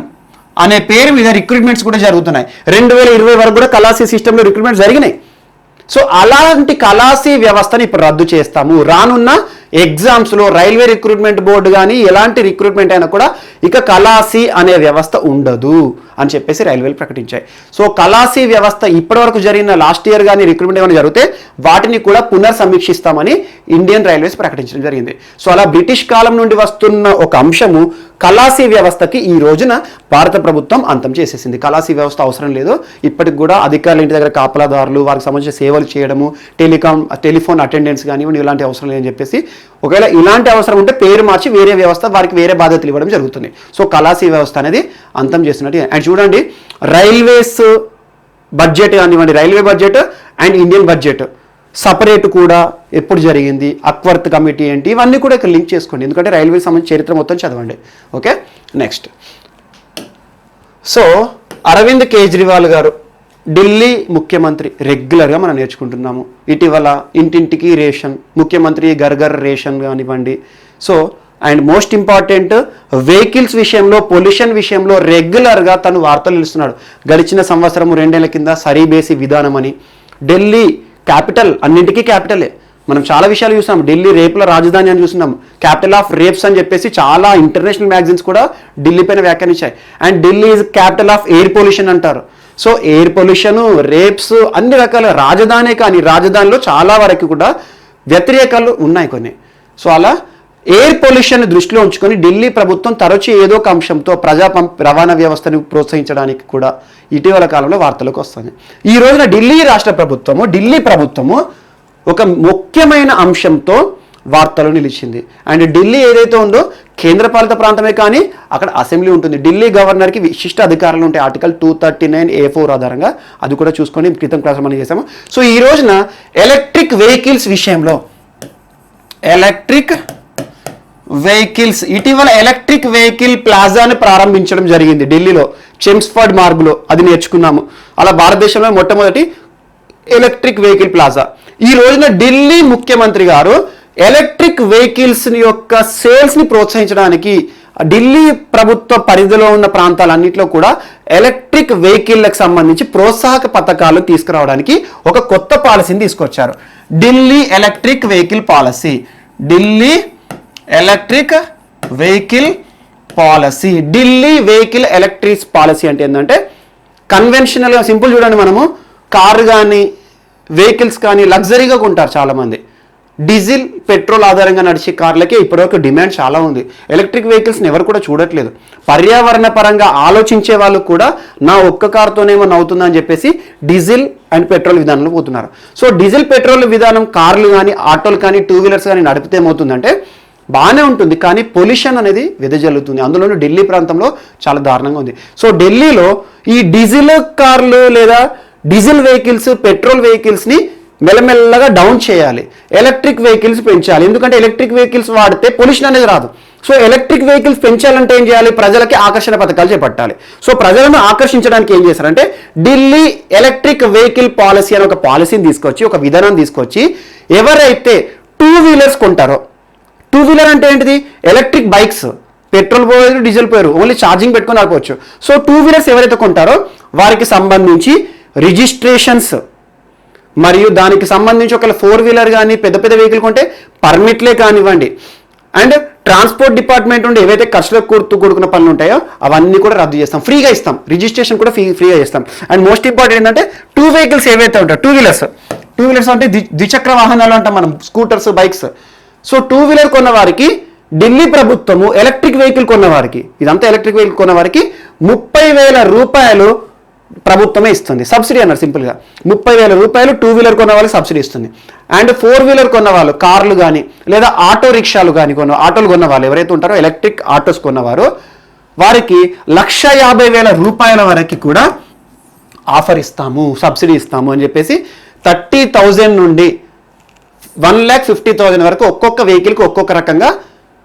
[SPEAKER 1] అనే పేరు మీద రిక్రూట్మెంట్స్ కూడా జరుగుతున్నాయి. 2020 వరకు కూడా కలాసీ సిస్టంలో రిక్రూట్మెంట్స్ జరిగినాయి. సో అలాంటి కలాసీ వ్యవస్థని ఇప్పుడు రద్దు చేస్తాము. రానున్న ఎగ్జామ్స్లో రైల్వే రిక్రూట్మెంట్ బోర్డు కానీ ఎలాంటి రిక్రూట్మెంట్ అయినా కూడా ఇక కలాసీ అనే వ్యవస్థ ఉండదు అని చెప్పేసి రైల్వేలు ప్రకటించాయి. సో కలాసీ వ్యవస్థ ఇప్పటివరకు జరిగిన లాస్ట్ ఇయర్ కానీ రిక్రూట్మెంట్ ఏమైనా జరిగితే వాటిని కూడా పునర్సమీక్షిస్తామని ఇండియన్ రైల్వేస్ ప్రకటించడం జరిగింది. సో అలా బ్రిటిష్ కాలం నుండి వస్తున్న ఒక అంశము కలాసీ వ్యవస్థకి ఈ రోజున భారత ప్రభుత్వం అంతం చేసేసింది. కలాసీ వ్యవస్థ అవసరం లేదు, ఇప్పటికి కూడా అధికారుల ఇంటి దగ్గర కాపలాదారులు వారికి సంబంధించిన సేవలు చేయడము, టెలిఫోన్ అటెండెంట్స్ కానివ్వండి ఇలాంటి అవసరం లేదని చెప్పేసి, ఒకవేళ ఇలాంటి అవసరం ఉంటే పేరు మార్చి వేరే వ్యవస్థ వారికి వేరే బాధ్యతలు ఇవ్వడం జరుగుతుంది. సో కలాసీ వ్యవస్థ అనేది అంతం చేస్తున్నట్టు. అండ్ చూడండి రైల్వేస్ బడ్జెట్ కానివ్వండి, railway budget and Indian budget separate కూడా ఎప్పుడు జరిగింది, అక్వర్త్ కమిటీ ఏంటి, ఇవన్నీ కూడా ఇక్కడ లింక్ చేసుకోండి. ఎందుకంటే రైల్వేకి సంబంధించి చరిత్ర మొత్తం చదవండి. Okay, next. So Arvind Kejriwal గారు ఢిల్లీ ముఖ్యమంత్రి రెగ్యులర్గా మనం నేర్చుకుంటున్నాము. ఇటీవల ఇంటింటికి రేషన్, ముఖ్యమంత్రి గర్గర్ రేషన్ కానివ్వండి. So and most important vehicles విషయంలో, పొల్యూషన్ విషయంలో రెగ్యులర్గా తను వార్తలు ఇస్తున్నాడు. గడిచిన సంవత్సరం 2 ఏళ్ల కింద సరీబేసి విధానం అని. ఢిల్లీ క్యాపిటల్, అన్నింటికీ క్యాపిటలే. మనం చాలా విషయాలు చూసాం. ఢిల్లీ రేపుల రాజధాని అని చూస్తున్నాం. క్యాపిటల్ ఆఫ్ రేప్స్ అని చెప్పేసి చాలా ఇంటర్నేషనల్ మ్యాగజైన్స్ కూడా ఢిల్లీ పైన వ్యాఖ్యానించాయి. And Delhi is capital of air pollution అంటారు. సో ఎయిర్ పొల్యూషన్, రేప్స్, అన్ని రకాల రాజధానే, కానీ రాజధానిలో చాలా వరకు కూడా వ్యతిరేకాలు ఉన్నాయి కొన్ని. సో అలా ఎయిర్ పొల్యూషన్ దృష్టిలో ఉంచుకొని ఢిల్లీ ప్రభుత్వం తరచూ ఏదో ఒక అంశంతో ప్రజా రవాణా వ్యవస్థను ప్రోత్సహించడానికి కూడా ఇటీవల కాలంలో వార్తలకు వస్తుంది. ఈ రోజున ఢిల్లీ ప్రభుత్వము ఒక ముఖ్యమైన అంశంతో వార్తలు నిలిచింది. అండ్ ఢిల్లీ ఏదైతే ఉందో కేంద్రపాలిత ప్రాంతమే, కానీ అక్కడ అసెంబ్లీ ఉంటుంది. ఢిల్లీ గవర్నర్కి విశిష్ట అధికారాలు ఉంటాయి ఆర్టికల్ 239A(4) ఆధారంగా. అది కూడా చూసుకొని క్రితం క్లాస్ మనం చేసాము. సో ఈ రోజున ఎలక్ట్రిక్ వెహికల్స్ విషయంలో, ఇటీవల ఎలక్ట్రిక్ వెహికల్ ప్లాజాని ప్రారంభించడం జరిగింది ఢిల్లీలో, చెమ్స్ఫర్డ్ మార్గులో. అది నేర్చుకున్నాము. అలా భారతదేశంలో మొట్టమొదటి ఎలక్ట్రిక్ వెహికల్ ప్లాజా. ఈ రోజున ఢిల్లీ ముఖ్యమంత్రి గారు ఎలక్ట్రిక్ వెహికల్స్ యొక్క సేల్స్ని ప్రోత్సహించడానికి ఢిల్లీ ప్రభుత్వ పరిధిలో ఉన్న ప్రాంతాలన్నింటిలో కూడా ఎలక్ట్రిక్ వెహికల్లకు సంబంధించి ప్రోత్సాహక పథకాలు తీసుకురావడానికి ఒక కొత్త పాలసీని తీసుకొచ్చారు. Delhi electric vehicle policy. Delhi vehicle electric policy అంటే ఏంటంటే, కన్వెన్షనల్గా సింపుల్ చూడండి, మనము కారు కానీ వెహికల్స్ కానీ లగ్జరీగా కొంటారు చాలామంది. డీజిల్, పెట్రోల్ ఆధారంగా నడిచే కార్లకే ఇప్పటివరకు డిమాండ్ చాలా ఉంది. ఎలక్ట్రిక్ వెహికల్స్ని ఎవరు కూడా చూడట్లేదు. పర్యావరణ పరంగా ఆలోచించే వాళ్ళు కూడా నా ఒక్క కారుతోనేమో అవుతుందని చెప్పేసి డీజిల్ అండ్ పెట్రోల్ విధానంలో పోతున్నారు. సో డీజిల్, పెట్రోల్ విధానం కార్లు కానీ, ఆటోలు కానీ, 2 వీలర్స్ కానీ నడిపితే ఏమవుతుందంటే బాగానే ఉంటుంది, కానీ పొల్యూషన్ అనేది వెదజల్లుతుంది. అందులోనూ ఢిల్లీ ప్రాంతంలో చాలా దారుణంగా ఉంది. సో ఢిల్లీలో ఈ డీజిల్ కార్లు లేదా డీజిల్ వెహికల్స్, పెట్రోల్ వెహికల్స్ని మెల్లమెల్లగా డౌన్ చేయాలి, ఎలక్ట్రిక్ వెహికల్స్ పెంచాలి. ఎందుకంటే ఎలక్ట్రిక్ వెహికల్స్ వాడితే పొల్యూషన్ అనేది రాదు. సో ఎలక్ట్రిక్ వెహికల్స్ పెంచాలంటే ఏం చేయాలి? ప్రజలకి ఆకర్షణ పథకాలు చేపట్టాలి. సో ప్రజలను ఆకర్షించడానికి ఏం చేశారంటే ఢిల్లీ ఎలక్ట్రిక్ వెహికల్ పాలసీ అని ఒక పాలసీని తీసుకొచ్చి, ఒక విధానం తీసుకొచ్చి, ఎవరైతే 2 వీలర్స్ కొంటారో, 2 వీలర్ అంటే ఏంటిది? ఎలక్ట్రిక్ బైక్స్, పెట్రోల్ పోయారు, డీజిల్ పోయారు, ఓన్లీ ఛార్జింగ్ పెట్టుకొని నడపవచ్చు. సో 2 వీలర్స్ ఎవరైతే కొంటారో వారికి సంబంధించి రిజిస్ట్రేషన్స్ మరియు దానికి సంబంధించి ఒకవేళ 4 వీలర్ కానీ పెద్ద పెద్ద వెహికల్ కొంటే పర్మిట్లే కానివ్వండి, అండ్ ట్రాన్స్పోర్ట్ డిపార్ట్మెంట్ ఉండి ఏవైతే ఖర్చులకు కూడుకున్న పనులు ఉంటాయో అవన్నీ కూడా రద్దు చేస్తాం, ఫ్రీగా ఇస్తాం. రిజిస్ట్రేషన్ కూడా ఫ్రీగా చేస్తాం. అండ్ మోస్ట్ ఇంపార్టెంట్ ఏంటంటే 2 వెహికల్స్ ఏవైతే ఉంటాయో, 2 వీలర్స్ అంటే ద్విచక్ర వాహనాలు అంటాం మనం, స్కూటర్స్, బైక్స్. సో 2 వీలర్ కొన్న వారికి ఢిల్లీ ప్రభుత్వము ఎలక్ట్రిక్ వెహికల్ కొన్న వారికి, ఇదంతా ఎలక్ట్రిక్ వెహికల్ కొన్న వారికి 30,000 రూపాయలు ప్రభుత్వమే ఇస్తుంది. సబ్సిడీ అన్నారు సింపుల్గా. 30,000 రూపాయలు 2 వీలర్ కొన్న వాళ్ళకి సబ్సిడీ ఇస్తుంది. అండ్ 4 వీలర్ కొన్న వాళ్ళు, కార్లు కానీ లేదా ఆటో రిక్షాలు కానీ ఆటోలు కొన్న వాళ్ళు ఎవరైతే ఉంటారో, ఎలక్ట్రిక్ ఆటోస్ కొన్నవారు, వారికి 1,50,000 రూపాయల వరకు కూడా ఆఫర్ ఇస్తాము, సబ్సిడీ ఇస్తాము అని చెప్పేసి 30,000 నుండి 1,50,000 వరకు ఒక్కొక్క వెహికల్కి ఒక్కొక్క రకంగా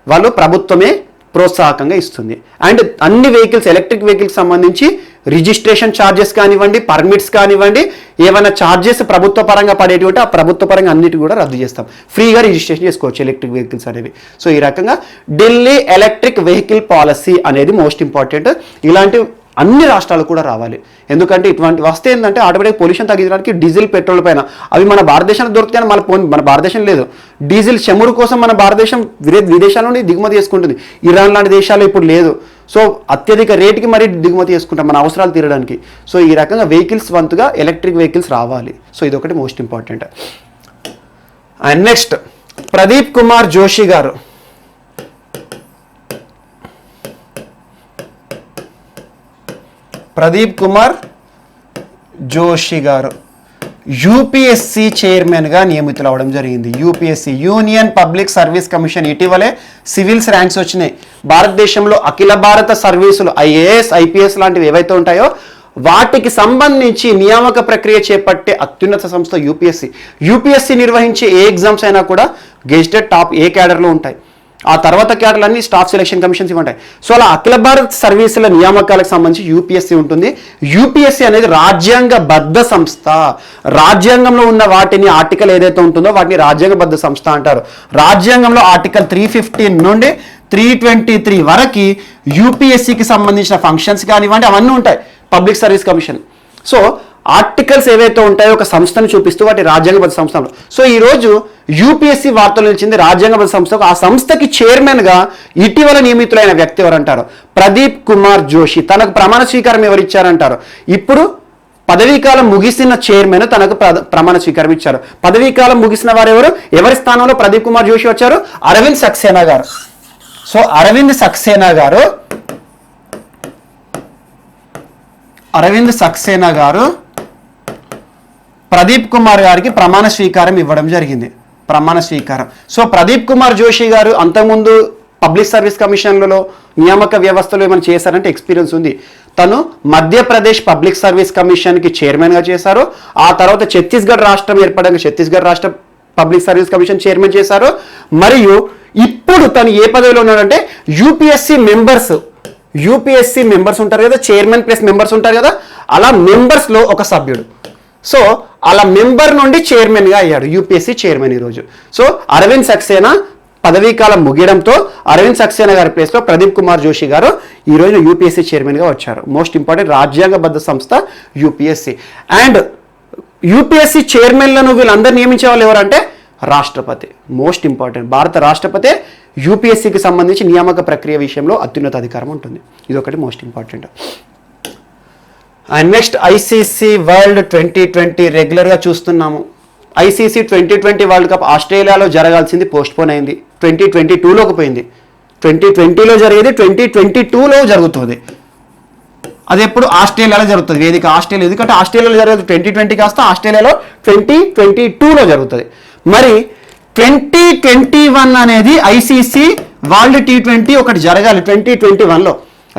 [SPEAKER 1] వాళ్ళు ప్రభుత్వమే ప్రోత్సాహకంగా ఇస్తుంది. అండ్ అన్ని వెహికల్స్, ఎలక్ట్రిక్ వెహికల్స్ సంబంధించి రిజిస్ట్రేషన్ ఛార్జెస్ కానివ్వండి, పర్మిట్స్ కానివ్వండి, ఏమైనా ఛార్జెస్ ప్రభుత్వ పరంగా పడేటువంటి ఆ ప్రభుత్వ పరంగా అన్నిటి కూడా రద్దు చేస్తాం. ఫ్రీగా రిజిస్ట్రేషన్ చేసుకోవచ్చు ఎలక్ట్రిక్ వెహికల్స్ అనేవి. సో ఈ రకంగా ఢిల్లీ ఎలక్ట్రిక్ వెహికల్ పాలసీ అనేది మోస్ట్ ఇంపార్టెంట్. ఇలాంటి అన్ని రాష్ట్రాలు కూడా రావాలి. ఎందుకంటే ఇటువంటి వస్తే ఏంటంటే ఆటోమేటిక్ పొల్యూషన్ తగ్గించడానికి డీజిల్, పెట్రోల్ పైన అవి మన భారతదేశానికి దొరుకుతాయని మన భారతదేశం లేదు. డీజిల్, చమురు కోసం మన భారతదేశం విదేశాల నుండి దిగుమతి చేసుకుంటుంది. ఇరాన్ లాంటి దేశాలు ఇప్పుడు లేదు. సో అత్యధిక రేటుకి మరీ దిగుమతి చేసుకుంటాం మన అవసరాలు తీరడానికి. సో ఈ రకంగా వెహికల్స్ వంతుగా ఎలక్ట్రిక్ వెహికల్స్ రావాలి. సో ఇదొకటి most important. And next Pradeep Kumar Joshi గారు. ప్రదీప్ కుమార్ జోషి గారు యూపీఎస్సీ చైర్మన్గా నియమితులు అవ్వడం జరిగింది. UPSC, union public service commission. ఇటీవలే సివిల్స్ ర్యాంక్స్ వచ్చినాయి. భారతదేశంలో అఖిల భారత సర్వీసులు, ఐఏఎస్, ఐపీఎస్ లాంటివి ఏవైతే ఉంటాయో వాటికి సంబంధించి నియామక ప్రక్రియ చేపట్టే అత్యున్నత సంస్థ యూపీఎస్సీ. యూపీఎస్సీ నిర్వహించే ఏ ఎగ్జామ్స్ అయినా కూడా గెజిటెడ్ టాప్ ఏ క్యాడర్లో ఉంటాయి. ఆ తర్వాత కేటర్లు అన్ని స్టాఫ్ సెలక్షన్ కమిషన్స్ ఇవి ఉంటాయి. సో అలా అఖిల భారత సర్వీసుల నియామకాలకు సంబంధించి యూపీఎస్సీ ఉంటుంది. యూపీఎస్సీ అనేది రాజ్యాంగబద్ధ సంస్థ. రాజ్యాంగంలో ఉన్న వాటిని ఆర్టికల్ ఏదైతే ఉంటుందో వాటిని రాజ్యాంగబద్ధ సంస్థ అంటారు. రాజ్యాంగంలో ఆర్టికల్ 315 నుండి 323 వరకు యూపీఎస్సీకి సంబంధించిన ఫంక్షన్స్ కానివ్వండి అవన్నీ ఉంటాయి. Public service commission. So articles ఏవైతే ఉంటాయో ఒక సంస్థను చూపిస్తూ వాటి రాజ్యాంగబద్ధ సంస్థలు. సో ఈరోజు యూపీఎస్సీ వార్తలు నిలిచింది రాజ్యాంగబద్ధ సంస్థకు. ఆ సంస్థకి చైర్మన్గా ఇటీవల నియమితులైన వ్యక్తి ఎవరంటారు? ప్రదీప్ కుమార్ జోషి. తనకు ప్రమాణ స్వీకారం ఎవరిచ్చారంటారు? ఇప్పుడు పదవీకాలం ముగిసిన చైర్మన్ తనకు ప్రమాణ స్వీకారం ఇచ్చారు. పదవీకాలం ముగిసిన వారు ఎవరు? ఎవరి స్థానంలో ప్రదీప్ కుమార్ జోషి వచ్చారు? అరవింద్ సక్సేనా గారు. సో అరవింద్ సక్సేనా గారు ప్రదీప్ కుమార్ గారికి ప్రమాణ స్వీకారం ఇవ్వడం జరిగింది. ప్రమాణ స్వీకారం. సో ప్రదీప్ కుమార్ జోషి గారు అంతకుముందు పబ్లిక్ సర్వీస్ కమిషన్లలో నియామక వ్యవస్థలో ఏమైనా చేశారంటే ఎక్స్పీరియన్స్ ఉంది. తను మధ్యప్రదేశ్ పబ్లిక్ సర్వీస్ కమిషన్కి చైర్మన్గా చేశారు. ఆ తర్వాత ఛత్తీస్గఢ్ రాష్ట్రం ఏర్పడగా ఛత్తీస్గఢ్ రాష్ట్ర పబ్లిక్ సర్వీస్ కమిషన్ చైర్మన్ చేశారు. మరియు ఇప్పుడు తను ఏ పదవిలో ఉన్నాడంటే యూపీఎస్సీ మెంబర్స్ ఉంటారు కదా, చైర్మన్ ప్లస్ మెంబర్స్ ఉంటారు కదా, అలా మెంబర్స్లో ఒక సభ్యుడు. సో అలా మెంబర్ నుండి చైర్మన్గా అయ్యాడు, యూపీఎస్సీ చైర్మన్ ఈరోజు. సో అరవింద్ సక్సేనా పదవీకాలం ముగియడంతో అరవింద్ సక్సేనా గారి ప్లేస్లో ప్రదీప్ కుమార్ జోషి గారు ఈరోజు యూపీఎస్సీ చైర్మన్గా వచ్చారు. మోస్ట్ ఇంపార్టెంట్ రాజ్యాంగబద్ధ సంస్థ యూపీఎస్సీ. అండ్ యూపీఎస్సీ చైర్మన్లను వీళ్ళందరూ నియమించే వాళ్ళు ఎవరంటే రాష్ట్రపతి. Most important. భారత రాష్ట్రపతి యూపీఎస్సీకి సంబంధించి నియామక ప్రక్రియ విషయంలో అత్యున్నత అధికారం ఉంటుంది. ఇది ఒకటి most important. And next ICC world 2020 రెగ్యులర్గా చూస్తున్నాము. ఐసీసీ 2020 వరల్డ్ కప్ ఆస్ట్రేలియాలో జరగాల్సింది పోస్ట్పోన్ అయింది. 2022లోకి పోయింది. 2020లో జరిగేది 2022లో జరుగుతుంది. అది ఎప్పుడు ఆస్ట్రేలియాలో జరుగుతుంది. వేదిక ఆస్ట్రేలియా. ఎందుకంటే ఆస్ట్రేలియాలో జరుగుతుంది 2020 కాస్త ఆస్ట్రేలియాలో 2022లో జరుగుతుంది. మరి 2021 అనేది ఐసీసీ వరల్డ్ T20 ఒకటి జరగాలి 2021లో.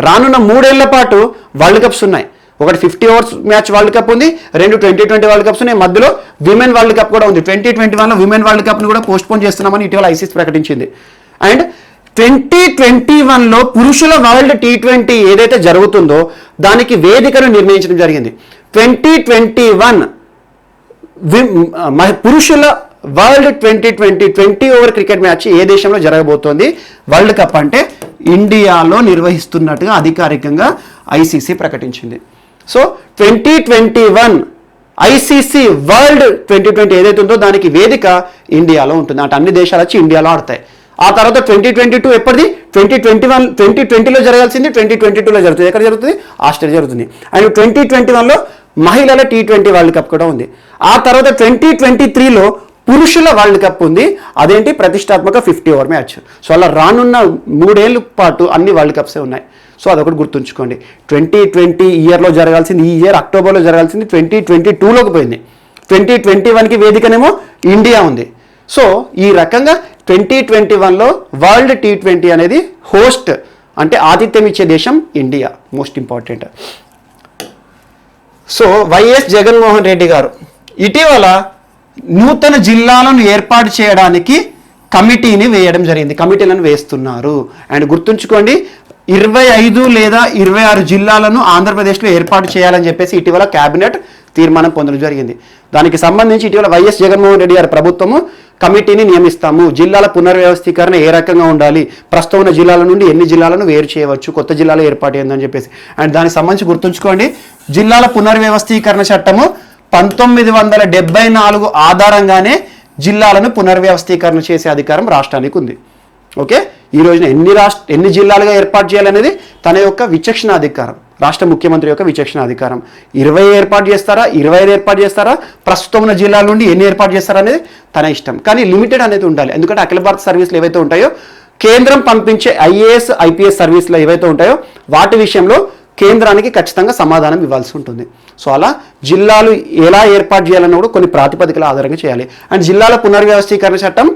[SPEAKER 1] రానున్న 3 ఏళ్ల పాటు వరల్డ్ కప్స్ ఉన్నాయి. ఒకటి 50 ఓవర్స్ మ్యాచ్ వరల్డ్ కప్ ఉంది, 2 2020 వరల్డ్ కప్స్ ఉన్నాయి, మధ్యలో విమెన్ వరల్డ్ కప్ కూడా ఉంది. 2021లో విమెన్ వరల్డ్ కప్ని కూడా పోస్ట్పోన్ చేస్తున్నామని ఇటీవల ఐసీసీ ప్రకటించింది. అండ్ 2021లో పురుషుల వరల్డ్ T20 ఏదైతే జరుగుతుందో దానికి వేదికను నిర్ణయించడం జరిగింది. 2021 పురుషుల వరల్డ్ 2020 ఓవర్ క్రికెట్ మ్యాచ్ ఏ దేశంలో జరగబోతోంది? వరల్డ్ కప్ అంటే ఇండియాలో నిర్వహిస్తున్నట్టుగా అధికారికంగా ఐసీసీ ప్రకటించింది. సో 2021 ఐసీసీ వరల్డ్ 2020 ఏదైతే ఉందో దానికి వేదిక ఇండియాలో ఉంటుంది. అంటే అన్ని దేశాలు వచ్చి ఇండియాలో ఆడతాయి. ఆ తర్వాత 2022 ఎప్పటిది? 2020లో జరగాల్సింది 2022లో జరుగుతుంది. ఎక్కడ జరుగుతుంది? ఆస్ట్రేలియా జరుగుతుంది. అండ్ 2021లో మహిళల T20 వరల్డ్ కప్ కూడా ఉంది. ఆ తర్వాత 2023లో పురుషుల వరల్డ్ కప్ ఉంది. అదేంటి? ప్రతిష్టాత్మక 50 ఓవర్ మ్యాచ్. సో అలా రానున్న 3 ఏళ్ళ పాటు అన్ని వరల్డ్ కప్సే ఉన్నాయి. సో అదొకటి గుర్తుంచుకోండి. 2020 ఇయర్లో జరగాల్సింది ఈ ఇయర్ అక్టోబర్లో జరగాల్సింది 2022లోకి పోయింది. 2021కి వేదికనేమో ఇండియా ఉంది. సో ఈ రకంగా 2021లో వరల్డ్ T20 అనేది హోస్ట్ అంటే ఆతిథ్యం ఇచ్చే దేశం India. Most important. So YS Jaganmohan Reddy గారు ఇటీవల నూతన జిల్లాలను ఏర్పాటు చేయడానికి కమిటీని వేయడం జరిగింది. కమిటీలను వేస్తున్నారు. అండ్ గుర్తుంచుకోండి 25 లేదా 26 జిల్లాలను ఆంధ్రప్రదేశ్లో ఏర్పాటు చేయాలని చెప్పేసి ఇటీవల కేబినెట్ తీర్మానం పొందడం జరిగింది. దానికి సంబంధించి ఇటీవల వైఎస్ జగన్మోహన్ రెడ్డి గారి ప్రభుత్వము కమిటీని నియమిస్తాము. జిల్లాల పునర్వ్యవస్థీకరణ ఏ రకంగా ఉండాలి, ప్రస్తుతం ఉన్న జిల్లాల నుండి ఎన్ని జిల్లాలను వేరు చేయవచ్చు, కొత్త జిల్లాలు ఏర్పాటు అయిందని చెప్పేసి. అండ్ దానికి సంబంధించి గుర్తుంచుకోండి జిల్లాల పునర్వ్యవస్థీకరణ చట్టము 1974 ఆధారంగానే జిల్లాలను పునర్వ్యవస్థీకరణ చేసే అధికారం రాష్ట్రానికి ఉంది. ఓకే, ఈ రోజున ఎన్ని జిల్లాలుగా ఏర్పాటు చేయాలనేది తన యొక్క విచక్షణ అధికారం, రాష్ట్ర ముఖ్యమంత్రి యొక్క విచక్షణ అధికారం. 20 ఏర్పాటు చేస్తారా, 25 ఏర్పాటు చేస్తారా, ప్రస్తుతం ఉన్న జిల్లాల నుండి ఎన్ని ఏర్పాటు చేస్తారా అనేది తన ఇష్టం. కానీ లిమిటెడ్ అనేది ఉండాలి. ఎందుకంటే అఖిల భారత సర్వీసులు ఏవైతే ఉంటాయో, కేంద్రం పంపించే ఐఏఎస్ ఐపీఎస్ సర్వీసులు ఏవైతే ఉంటాయో వాటి విషయంలో కేంద్రానికి ఖచ్చితంగా సమాధానం ఇవ్వాల్సి ఉంటుంది. సో అలా జిల్లాలు ఎలా ఏర్పాటు చేయాలన్న కూడా కొన్ని ప్రాతిపదికల ఆధారంగా చేయాలి. అండ్ జిల్లాల పునర్వ్యవస్థీకరణ చట్టం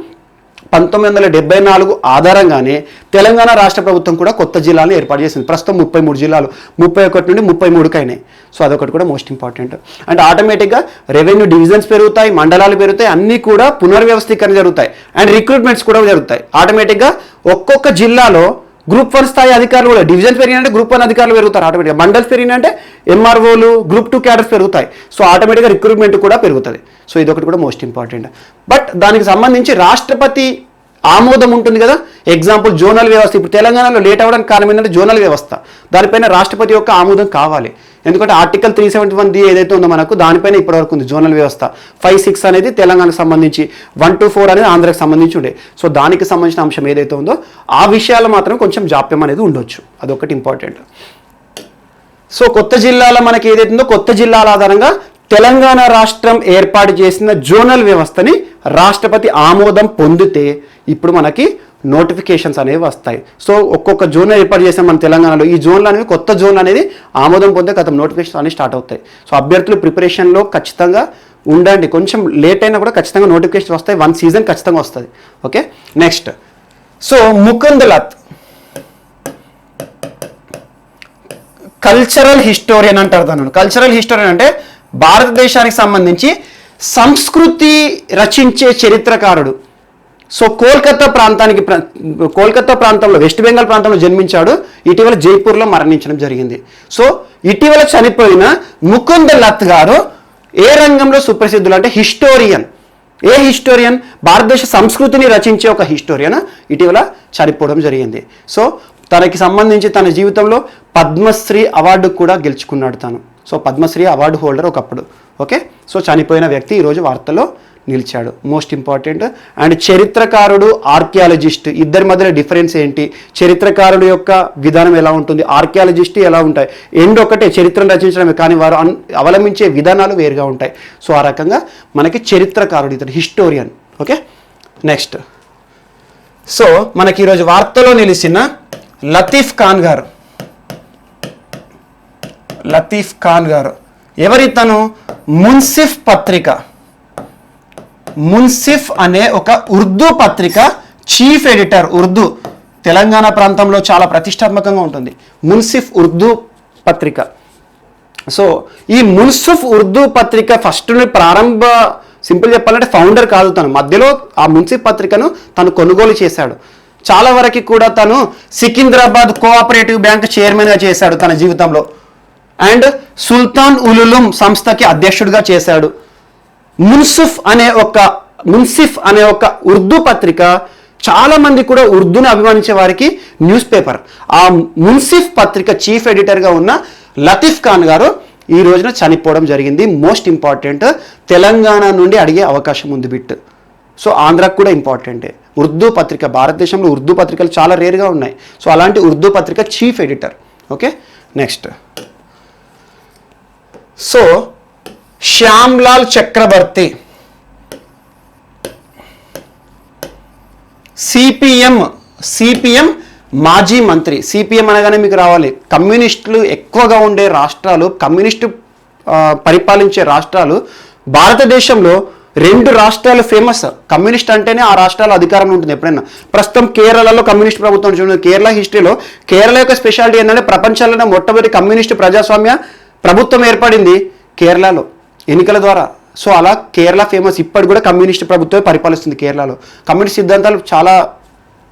[SPEAKER 1] 1974 ఆధారంగానే తెలంగాణ రాష్ట్ర ప్రభుత్వం కూడా కొత్త జిల్లాలను ఏర్పాటు చేసింది. ప్రస్తుతం 33 జిల్లాలు 31 నుండి 33కి అయినాయి. సో అదొకటి కూడా మోస్ట్ ఇంపార్టెంట్. అండ్ ఆటోమేటిక్గా రెవెన్యూ డివిజన్స్ పెరుగుతాయి, మండలాలు పెరుగుతాయి, అన్నీ కూడా పునర్వ్యవస్థీకరణ జరుగుతాయి. అండ్ రిక్రూట్మెంట్స్ కూడా జరుగుతాయి. ఆటోమేటిక్గా ఒక్కొక్క జిల్లాలో గ్రూప్ 1 స్థాయి అధికారులు కూడా, డివిజన్స్ పెరిగినంటే గ్రూప్ 1 అధికారులు పెరుగుతారు ఆటోమేటిక్గా, మండల్స్ పెరిగినంటే ఎంఆర్ఓలు గ్రూప్ 2 క్యాడర్స్ పెరుగుతాయి. సో ఆటోమేటిక్గా రిక్రూట్మెంట్ కూడా పెరుగుతుంది. సో ఇదొకటి కూడా మోస్ట్ ఇంపార్టెంట్. బట్ దానికి సంబంధించి రాష్ట్రపతి ఆమోదం ఉంటుంది కదా. ఎగ్జాంపుల్ జోనల్ వ్యవస్థ, ఇప్పుడు తెలంగాణలో లేట్ అవ్వడానికి కారణం ఏంటంటే జోనల్ వ్యవస్థ, దానిపైన రాష్ట్రపతి యొక్క ఆమోదం కావాలి. ఎందుకంటే ఆర్టికల్ 371D ఏదైతే ఉందో మనకు, దానిపైన ఇప్పటివరకు ఉంది జోనల్ వ్యవస్థ. 5, 6 అనేది తెలంగాణకు సంబంధించి, 1 to 4 అనేది ఆంధ్రాకి సంబంధించి ఉండే. సో దానికి సంబంధించిన అంశం ఏదైతే ఉందో ఆ విషయాలు మాత్రం కొంచెం జాప్యం అనేది ఉండొచ్చు. అదొకటి ఇంపార్టెంట్. సో కొత్త జిల్లాల మనకి ఏదైతే ఉందో, కొత్త జిల్లాల ఆధారంగా తెలంగాణ రాష్ట్రం ఏర్పాటు చేసిన జోనల్ వ్యవస్థని రాష్ట్రపతి ఆమోదం పొందితే ఇప్పుడు మనకి నోటిఫికేషన్స్ అనేవి వస్తాయి. సో ఒక్కొక్క జోన్ ఏర్పాటు చేసాం మన తెలంగాణలో, ఈ జోన్లు అనేవి కొత్త జోన్లు అనేది ఆమోదం పొందే కథం నోటిఫికేషన్ అనేవి స్టార్ట్ అవుతాయి. సో అభ్యర్థులు ప్రిపరేషన్లో ఖచ్చితంగా ఉండండి. కొంచెం లేట్ అయినా కూడా ఖచ్చితంగా నోటిఫికేషన్ వస్తాయి. 1 సీజన్ ఖచ్చితంగా వస్తుంది. Okay, next. So ముకుందలత్ cultural historian అంటారు దాన్ని. కల్చరల్ హిస్టోరియన్ అంటే భారతదేశానికి సంబంధించి సంస్కృతి రచించే చరిత్రకారుడు. సో కోల్కతా ప్రాంతంలో, వెస్ట్ బెంగాల్ ప్రాంతంలో జన్మించాడు. ఇటీవల జైపూర్లో మరణించడం జరిగింది. సో ఇటీవల చనిపోయిన ముకుందలత్ గారు ఏ రంగంలో సుప్రసిద్ధులు అంటే హిస్టోరియన్. ఏ హిస్టోరియన్? భారతదేశ సంస్కృతిని రచించే ఒక హిస్టోరియన్ ఇటీవల చనిపోవడం జరిగింది. సో తనకి సంబంధించి తన జీవితంలో పద్మశ్రీ అవార్డు కూడా గెలుచుకున్నాడు తను. సో పద్మశ్రీ అవార్డు హోల్డర్ ఒకప్పుడు. ఓకే, సో చనిపోయిన వ్యక్తి ఈరోజు వార్తల్లో నిలిచాడు. Most important. అండ్ చరిత్రకారుడు, ఆర్కియాలజిస్ట్, ఇద్దరి మధ్యలో డిఫరెన్స్ ఏంటి? చరిత్రకారుడు యొక్క విధానం ఎలా ఉంటుంది, ఆర్కియాలజిస్ట్ ఎలా ఉంటాయి? ఒకటే, చరిత్రను రచించడమే, కానీ వారు అవలంబించే విధానాలు వేరుగా ఉంటాయి. సో ఆ రకంగా మనకి చరిత్రకారుడు ఇతను, హిస్టోరియన్. Okay, next. సో మనకి ఈరోజు వార్తలో నిలిచిన లతీఫ్ ఖాన్ గారు ఎవరి? తను మున్సిఫ్ అనే ఒక ఉర్దూ పత్రిక చీఫ్ ఎడిటర్. ఉర్దూ తెలంగాణ ప్రాంతంలో చాలా ప్రతిష్టాత్మకంగా ఉంటుంది మున్సిఫ్ ఉర్దూ పత్రిక. సో ఈ మున్సిఫ్ ఉర్దూ పత్రిక ఫస్ట్ ప్రారంభ, సింపుల్ చెప్పాలంటే ఫౌండర్ కాదు తను, మధ్యలో ఆ మున్సిఫ్ పత్రికను తను కొనుగోలు చేశాడు. చాలా వరకు కూడా తను సికింద్రాబాద్ కోఆపరేటివ్ బ్యాంక్ చైర్మన్గా చేశాడు తన జీవితంలో. అండ్ సుల్తాన్ ఉలులుం సంస్థకి అధ్యక్షుడిగా చేశాడు. మున్సిఫ్ అనే ఒక ఉర్దూ పత్రిక, చాలా మంది కూడా ఉర్దూని అభిమానించే వారికి న్యూస్ పేపర్. ఆ మున్సిఫ్ పత్రిక చీఫ్ ఎడిటర్గా ఉన్న లతీఫ్ ఖాన్ గారు ఈ రోజున చనిపోవడం జరిగింది. Most important. తెలంగాణ నుండి అడిగే అవకాశం ఉంది బిట్. సో ఆంధ్రాకు కూడా ఇంపార్టెంటే. ఉర్దూ పత్రిక, భారతదేశంలో ఉర్దూ పత్రికలు చాలా రేర్గా ఉన్నాయి. సో అలాంటి ఉర్దూ పత్రిక chief editor. Okay, next. So Shyamlal Chakraborty CPM మాజీ మంత్రి. సిపిఎం అనగానే మీకు రావాలి కమ్యూనిస్టులు ఎక్కువగా ఉండే రాష్ట్రాలు, కమ్యూనిస్టు పరిపాలించే రాష్ట్రాలు. భారతదేశంలో 2 రాష్ట్రాలు ఫేమస్. కమ్యూనిస్ట్ అంటేనే ఆ రాష్ట్రాల అధికారంలో ఉంటుంది ఎప్పుడైనా. ప్రస్తుతం కేరళలో కమ్యూనిస్ట్ ప్రభుత్వం చూడండి. కేరళ హిస్టరీలో కేరళ యొక్క స్పెషాలిటీ ఏంటంటే ప్రపంచంలోనే మొట్టమొదటి కమ్యూనిస్ట్ ప్రజాస్వామ్య ప్రభుత్వం ఏర్పడింది కేరళలో ఎన్నికల ద్వారా. సో అలా కేరళ ఫేమస్. ఇప్పటి కూడా కమ్యూనిస్ట్ ప్రభుత్వమే పరిపాలిస్తుంది కేరళలో. కమ్యూనిస్ట్ సిద్ధాంతాలు చాలా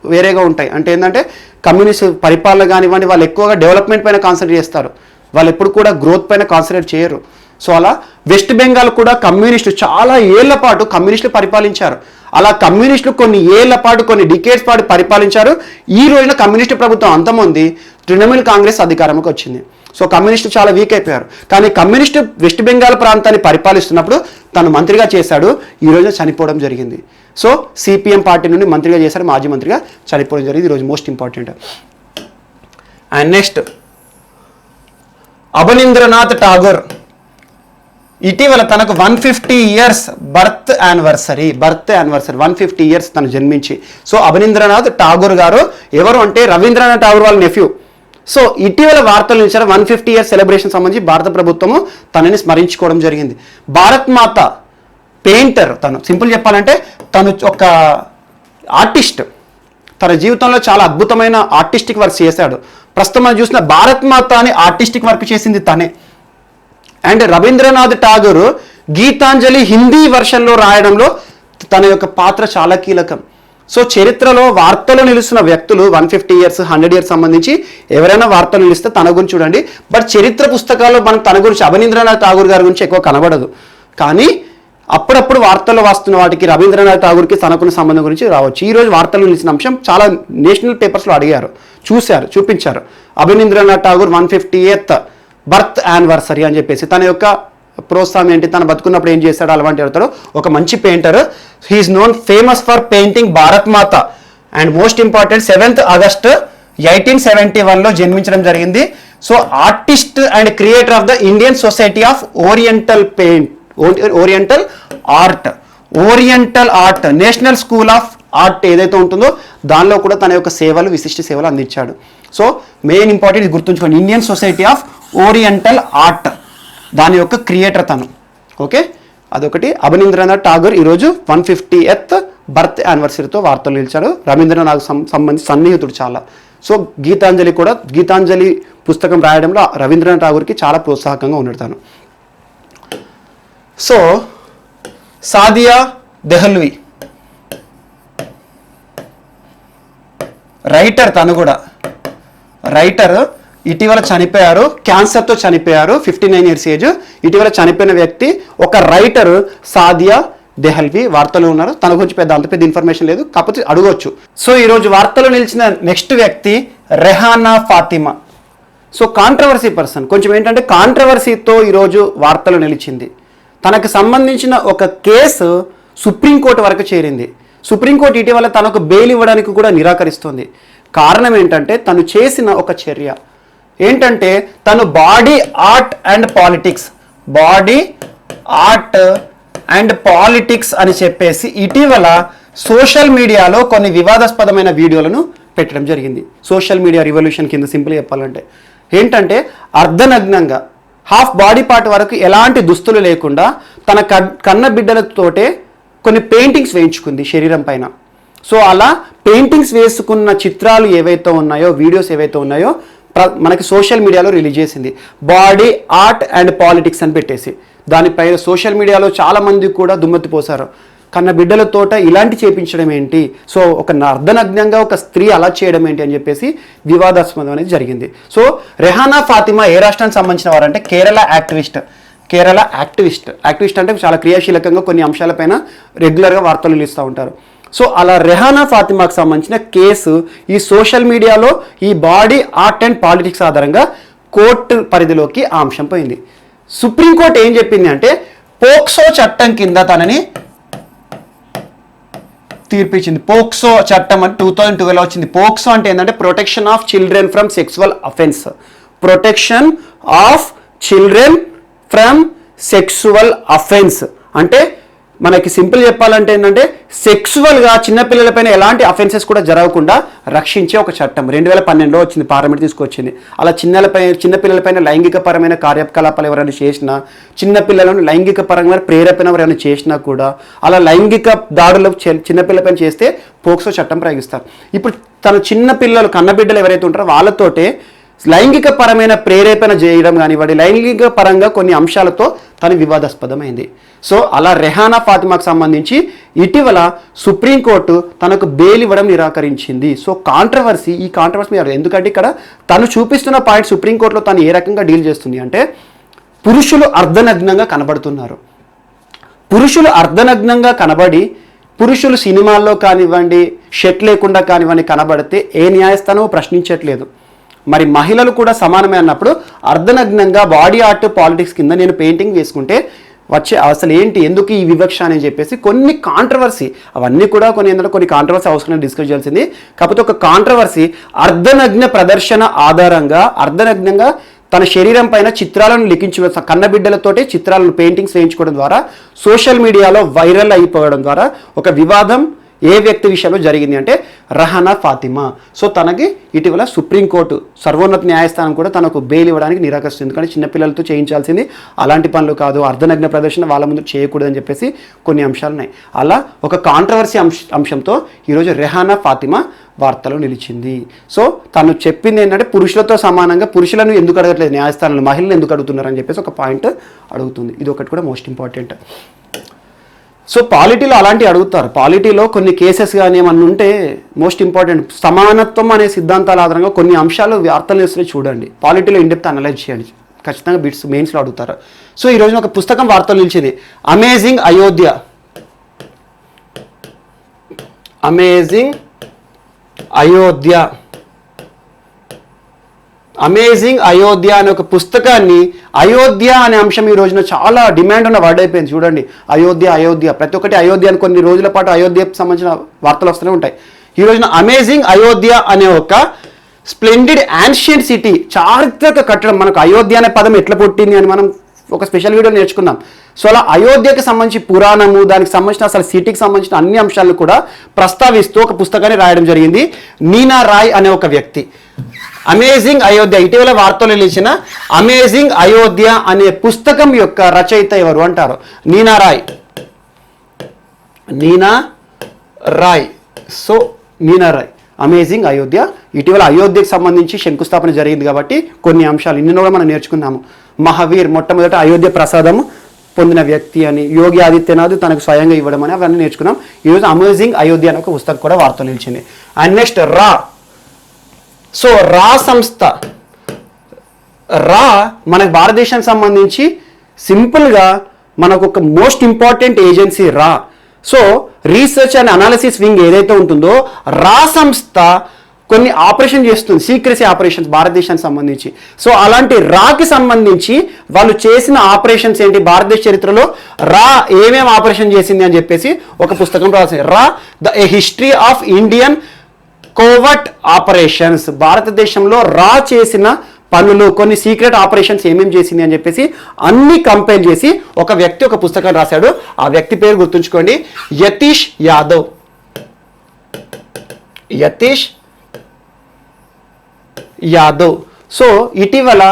[SPEAKER 1] వేరేగా ఉంటాయి. అంటే ఏంటంటే కమ్యూనిస్ట్ పరిపాలన కానివ్వండి, వాళ్ళు ఎక్కువగా డెవలప్మెంట్ పైన కాన్సన్ట్రేట్ చేస్తారు. వాళ్ళు ఎప్పుడు కూడా గ్రోత్ పైన కాన్సన్ట్రేట్ చేయరు. సో అలా వెస్ట్ బెంగాల్ కూడా కమ్యూనిస్టు చాలా ఏళ్ల పాటు కమ్యూనిస్టులు పరిపాలించారు. అలా కమ్యూనిస్టులు కొన్ని ఏళ్ల పాటు, కొన్ని డికేడ్స్ పాటు పరిపాలించారు. ఈ రోజున కమ్యూనిస్టు ప్రభుత్వం అంతమంది తృణమూల్ కాంగ్రెస్ అధికారంలోకి వచ్చింది. సో కమ్యూనిస్టు చాలా వీక్ అయిపోయారు. కానీ కమ్యూనిస్టు వెస్ట్ బెంగాల్ ప్రాంతాన్ని పరిపాలిస్తున్నప్పుడు తను మంత్రిగా చేశాడు. ఈ రోజున చనిపోవడం జరిగింది. సో సిపిఎం పార్టీ నుండి మంత్రిగా చేశాడు, మాజీ మంత్రిగా చనిపోవడం జరిగింది. ఈరోజు most important. And next Abanindranath Tagore. ఇటీవల తనకు 150 years బర్త్ యానివర్సరీ 150 years తను జన్మించి. సో అవనీంద్రనాథ్ ఠాగూర్ గారు ఎవరు అంటే రవీంద్రనాథ్ ఠాగూర్ వాళ్ళ నెఫ్యూ. సో ఇటీవల వార్తలు ఇచ్చారు 150 years సెలబ్రేషన్ సంబంధించి భారత ప్రభుత్వము తనని స్మరించుకోవడం జరిగింది. భారత్ మాత పెయింటర్ తను. సింపుల్ చెప్పాలంటే తను ఒక ఆర్టిస్ట్, తన జీవితంలో చాలా అద్భుతమైన ఆర్టిస్టిక్ వర్క్ చేశాడు. ప్రస్తుతం మనం చూసిన భారత్ మాత అని ఆర్టిస్టిక్ వర్క్ చేసింది తనే. అండ్ రవీంద్రనాథ్ ఠాగూర్ గీతాంజలి హిందీ వర్షన్లో రాయడంలో తన యొక్క పాత్ర చాలా కీలకం. సో చరిత్రలో వార్తలు నిలుస్తున్న వ్యక్తులు 150 years 100 years సంబంధించి ఎవరైనా వార్తలు నిలిస్తే తన గురించి చూడండి. బట్ చరిత్ర పుస్తకాల్లో మనం తన గురించి రవీంద్రనాథ్ ఠాగూర్ గారి గురించి ఎక్కువ కనబడదు. కానీ అప్పుడప్పుడు వార్తల్లో వస్తున్న వాటికి రవీంద్రనాథ్ ఠాగూర్కి తనకున్న సంబంధం గురించి రావచ్చు. ఈరోజు వార్తలు నిలిచిన అంశం చాలా నేషనల్ పేపర్స్లో అడిగారు, చూపించారు. Rabindranath Tagore 150th birth anniversary అని చెప్పేసి తన యొక్క ప్రోత్సాహం ఏంటి, తను బతుకున్నప్పుడు ఏం చేశాడు అలాంటి అడుగుతాడు. ఒక మంచి painter, he's known famous for painting Bharat Mata and most important 7th August 1871లో జన్మించడం జరిగింది. So artist and creator of the Indian society of oriental art national school of art ఏదైతే ఉంటుందో దానిలో కూడా తన యొక్క విశిష్ట సేవలు అందించాడు. సో మెయిన్ ఇంపార్టెంట్ గుర్తుంచుకోండి, Indian society of oriental art దాని యొక్క క్రియేటర్ తను. ఓకే, అదొకటి. రవీంద్రనాథ్ ఠాగూర్ ఈరోజు 150th బర్త్ యానివర్సరీతో వార్తలు నిలిచాడు. రవీంద్రనాథ్ సంబంధించి సన్నిహితుడు చాలా. సో గీతాంజలి పుస్తకం రాయడంలో రవీంద్రనాథ్ ఠాగూర్కి చాలా ప్రోత్సాహకంగా ఉన్నాడు తను. సో సాదియా దెహల్వీ రైటర్, తను కూడా రైటర్. ఇటీవల చనిపోయారు, క్యాన్సర్తో చనిపోయారు, 59 years ఏజ్. ఇటీవల చనిపోయిన వ్యక్తి ఒక రైటర్ సాదియా దెహల్వీ వార్తలు ఉన్నారు. తన గురించి అంత పెద్ద ఇన్ఫర్మేషన్ లేదు, కాకపోతే అడగొచ్చు. సో ఈరోజు వార్తలు నిలిచిన నెక్స్ట్ వ్యక్తి Rehana Fatima. So controversy person, కొంచెం ఏంటంటే కాంట్రవర్సీతో ఈరోజు వార్తలు నిలిచింది. తనకు సంబంధించిన ఒక కేసు సుప్రీంకోర్టు వరకు చేరింది. సుప్రీంకోర్టు ఇటీవల తనకు బెయిల్ ఇవ్వడానికి కూడా నిరాకరిస్తుంది. కారణం ఏంటంటే తను చేసిన ఒక చర్య ఏంటంటే తను బాడీ ఆర్ట్ అండ్ పాలిటిక్స్ అని చెప్పేసి ఇటీవల సోషల్ మీడియాలో కొన్ని వివాదాస్పదమైన వీడియోలను పెట్టడం జరిగింది. సోషల్ మీడియా రివల్యూషన్ కింద సింపుల్గా చెప్పాలంటే ఏంటంటే అర్ధనగ్నంగా హాఫ్ బాడీ పార్ట్ వరకు ఎలాంటి దుస్తులు లేకుండా తన కన్న బిడ్డలతోటే కొన్ని పెయింటింగ్స్ వేయించుకుంది శరీరం పైన. సో అలా పెయింటింగ్స్ వేసుకున్న చిత్రాలు ఏవైతే ఉన్నాయో, వీడియోస్ ఏవైతే ఉన్నాయో మనకి సోషల్ మీడియాలో రిలీజ్ చేసింది. బాడీ ఆర్ట్ అండ్ పాలిటిక్స్ అని పెట్టేసి దానిపైన సోషల్ మీడియాలో చాలామంది కూడా దుమ్మెత్తిపోసారు. కన్న బిడ్డలతోట ఇలాంటి చేపించడం ఏంటి, సో ఒక అర్ధనగ్నంగా ఒక స్త్రీ అలా చేయడం ఏంటి అని చెప్పేసి వివాదాస్పదం అనేది జరిగింది. సో రెహానా ఫాతిమా ఏ రాష్ట్రానికి సంబంధించిన వారంటే కేరళ యాక్టివిస్ట్ అంటే చాలా క్రియాశీలకంగా కొన్ని అంశాలపైన రెగ్యులర్గా వార్తలు నిలుస్తూ ఉంటారు. సో అలా రెహానా ఫాతిమాకు సంబంధించిన కేసు ఈ సోషల్ మీడియాలో ఈ బాడీ ఆర్ట్ అండ్ పాలిటిక్స్ ఆధారంగా కోర్టు పరిధిలోకి ఆ అంశం పోయింది. సుప్రీంకోర్టు ఏం చెప్పింది అంటే పోక్సో చట్టం కింద తనని తీర్పిచ్చింది. పోక్సో చట్టం అంటే 2012 వచ్చింది. పోక్సో అంటే ఏంటంటే protection of children from sexual offence అంటే మనకి సింపుల్ చెప్పాలంటే ఏంటంటే సెక్సువల్గా చిన్నపిల్లలపైన ఎలాంటి అఫెన్సెస్ కూడా జరగకుండా రక్షించే ఒక చట్టం 2012లో వచ్చింది, పార్లమెంట్ తీసుకొచ్చింది. అలా చిన్నపిల్లలపైన లైంగికపరమైన కార్యకలాపాలు ఎవరైనా చేసినా, చిన్నపిల్లలను లైంగికపరమైన ప్రేరేపణ ఎవరైనా చేసినా కూడా అలా లైంగిక దాడులు చిన్నపిల్లలపైన చేస్తే పోక్సో చట్టం ప్రయోగిస్తారు. ఇప్పుడు తన చిన్నపిల్లలు కన్నబిడ్డలు ఎవరైతే ఉంటారో వాళ్ళతోటే లైంగిక పరమైన ప్రేరేపణ చేయడం కానివ్వండి, లైంగిక పరంగా కొన్ని అంశాలతో తను వివాదాస్పదమైంది. సో అలా రెహానా ఫాతిమాకు సంబంధించి ఇటీవల సుప్రీంకోర్టు తనకు బెయిల్ ఇవ్వడం నిరాకరించింది. సో ఈ కాంట్రవర్సీ ఎందుకంటే ఇక్కడ తను చూపిస్తున్న పాయింట్ సుప్రీంకోర్టులో తను ఏ రకంగా డీల్ చేస్తుంది అంటే పురుషులు అర్ధనగ్నంగా కనబడుతున్నారు. పురుషులు అర్ధనగ్నంగా కనబడి పురుషులు సినిమాల్లో కానివ్వండి, షర్ట్ లేకుండా కానివ్వండి కనబడితే ఏ న్యాయస్థానం ప్రశ్నించట్లేదు. మరి మహిళలు కూడా సమానమే అన్నప్పుడు అర్ధనగ్నంగా బాడీ ఆర్ట్ పాలిటిక్స్ కింద నేను పెయింటింగ్ వేసుకుంటే వచ్చే అసలు ఏంటి, ఎందుకు ఈ వివక్ష అని చెప్పేసి కొన్ని కాంట్రవర్సీ, అవన్నీ కూడా కొన్ని కాంట్రవర్సీ అవసరం డిస్కస్ చేయాల్సింది. కాకపోతే ఒక కాంట్రవర్సీ అర్ధనగ్న ప్రదర్శన ఆధారంగా అర్ధనగ్నంగా తన శరీరం పైన చిత్రాలను లిఖించు కన్నబిడ్డలతోటి చిత్రాలను పెయింటింగ్స్ వేయించుకోవడం ద్వారా సోషల్ మీడియాలో వైరల్ అయిపోవడం ద్వారా ఒక వివాదం ఏ వ్యక్తి విషయంలో జరిగింది అంటే రహానా ఫాతిమా. సో తనకి ఇటీవల సుప్రీంకోర్టు సర్వోన్నత న్యాయస్థానం కూడా తనకు బెయిల్ ఇవ్వడానికి నిరాకరిస్తుంది. ఎందుకంటే చిన్నపిల్లలతో చేయించాల్సింది అలాంటి పనులు కాదు, అర్ధనగ్న ప్రదర్శన వాళ్ళ ముందు చేయకూడదని చెప్పేసి కొన్ని అంశాలు ఉన్నాయి. అలా ఒక కాంట్రవర్సీ అంశంతో ఈరోజు రెహానా ఫాతిమా వార్తలో నిలిచింది. సో తను చెప్పింది ఏంటంటే పురుషులతో సమానంగా పురుషులను ఎందుకు అడగట్లేదు న్యాయస్థానంలో, మహిళలు ఎందుకు అడుగుతున్నారని చెప్పేసి ఒక పాయింట్ అడుగుతుంది. ఇది ఒకటి కూడా మోస్ట్ ఇంపార్టెంట్. సో పాలిటీలో అలాంటివి అడుగుతారు. పాలిటీలో కొన్ని కేసెస్ కానీ ఏమన్నా ఉంటే మోస్ట్ ఇంపార్టెంట్ సమానత్వం అనే సిద్ధాంతాల ఆధారంగా కొన్ని అంశాలు వార్తలు వేస్తే చూడండి, పాలిటీలో ఇన్డెప్త్ అనలైజ్ చేయండి, ఖచ్చితంగా బిట్స్ మెయిన్స్లో అడుగుతారు. సో ఈ రోజున ఒక పుస్తకం వార్తలు నిలిచింది, amazing Ayodhya. Amazing Ayodhya, amazing Ayodhya అనే ఒక పుస్తకాన్ని, అయోధ్య అనే అంశం ఈ రోజున చాలా డిమాండ్ ఉన్న వర్డ్ అయిపోయింది. చూడండి, అయోధ్య అయోధ్య, ప్రతి ఒక్కటి అయోధ్య అని కొన్ని రోజుల పాటు అయోధ్యకు సంబంధించిన వార్తలు వస్తూనే ఉంటాయి. ఈ రోజున అమేజింగ్ అయోధ్య అనే ఒక స్ప్లెండిడ్ యాన్షియంట్ సిటీ, చారిత్రక కట్టడం. మనకు అయోధ్య అనే పదం ఎట్లా పుట్టింది అని మనం ఒక స్పెషల్ వీడియో నేర్చుకుందాం. సో అలా అయోధ్యకి సంబంధించి పురాణము, దానికి సంబంధించిన అసలు సిటీకి సంబంధించిన అన్ని అంశాలను కూడా ప్రస్తావిస్తూ ఒక పుస్తకాన్ని రాయడం జరిగింది నీనా రాయ్ అనే ఒక వ్యక్తి. అమేజింగ్ అయోధ్య, ఇటీవల వార్తలు నిలిచిన అమేజింగ్ అయోధ్య అనే పుస్తకం యొక్క రచయిత ఎవరు అంటారు? నీనా రాయ్. నీనా రాయ్. So Neena Rai amazing Ayodhya. ఇటీవల అయోధ్యకు సంబంధించి శంకుస్థాపన జరిగింది కాబట్టి కొన్ని అంశాలు ఇన్ని కూడా మనం నేర్చుకున్నాము. మహావీర్ మొట్టమొదట అయోధ్య ప్రసాదము పొందిన వ్యక్తి అని, యోగి ఆదిత్యనాథ్ తనకు స్వయంగా ఇవ్వడం అని అవన్నీ నేర్చుకున్నాం. ఈరోజు అమేజింగ్ అయోధ్య అనే ఒక పుస్తకం కూడా వార్తలు నిలిచింది. అండ్ నెక్స్ట్ రా. సో రా సంస్థ, రా మనకు భారతదేశానికి సంబంధించి సింపుల్గా మనకు ఒక మోస్ట్ ఇంపార్టెంట్ ఏజెన్సీ రా. So research and analysis wing ఏదైతే ఉంటుందో రా సంస్థ కొన్ని ఆపరేషన్ చేస్తుంది, సీక్రెసీ ఆపరేషన్స్ భారతదేశానికి సంబంధించి. సో అలాంటి రాకి సంబంధించి వాళ్ళు చేసిన ఆపరేషన్స్ ఏంటి, భారతదేశ చరిత్రలో రా ఏమేమి ఆపరేషన్ చేసింది అని చెప్పేసి ఒక పుస్తకం రాసింది. రా the history of Indian covert operations, భారతదేశంలో రా చేసిన పనులు, కొన్ని సీక్రెట్ ఆపరేషన్స్ ఏమేమి చేసింది అని చెప్పేసి అన్ని కంపైల్ చేసి ఒక వ్యక్తి ఒక పుస్తకం రాశాడు. ఆ వ్యక్తి పేరు గుర్తుంచుకోండి, యతీష్ యాదవ్. యతీష్ యాదవ్. సో ఇటీవల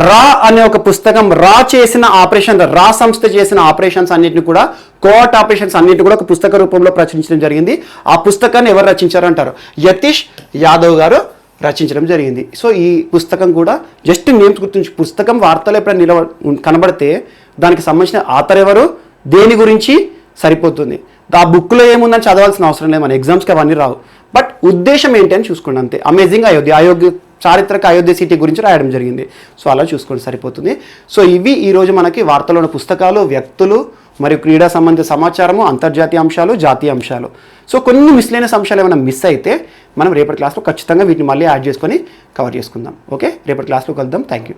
[SPEAKER 1] రా అనే ఒక పుస్తకం, రా చేసిన ఆపరేషన్, రా సంస్థ చేసిన ఆపరేషన్స్ అన్నింటిని కూడా, కోవర్ట్ ఆపరేషన్స్ అన్నింటిని కూడా ఒక పుస్తక రూపంలో ప్రచురించడం జరిగింది. ఆ పుస్తకాన్ని ఎవరు రచించారు అంటారు? యతీష్ యాదవ్ గారు రచించడం జరిగింది. సో ఈ పుస్తకం కూడా జస్ట్ నేమ్స్ గుర్తుంచి, పుస్తకం వార్తలు ఎప్పుడైనా కనబడితే దానికి సంబంధించిన ఆథర్ ఎవరు, దేని గురించి సరిపోతుంది. ఆ బుక్లో ఏముందని చదవాల్సిన అవసరం లేదు, మన ఎగ్జామ్స్కి అవన్నీ రావు. బట్ ఉద్దేశం ఏంటి అని చూసుకోండి అంతే. అమేజింగ్ అయోధ్య, చారిత్రక అయోధ్య సిటీ గురించి రాయడం జరిగింది. సో అలా చూసుకోండి సరిపోతుంది. సో ఇవి ఈరోజు మనకి వార్తల్లో ఉన్న పుస్తకాలు, వ్యక్తులు మరియు క్రీడా సంబంధిత సమాచారము, అంతర్జాతీయ అంశాలు, జాతీయ అంశాలు. సో కొన్ని మిస్లేనియస్ అంశాలు ఏమైనా మిస్ అయితే మనం రేపటి క్లాస్లో ఖచ్చితంగా వీటిని మళ్ళీ యాడ్ చేసుకొని కవర్ చేసుకుందాం. ఓకే, రేపటి క్లాస్లో కలుద్దాం. Thank you.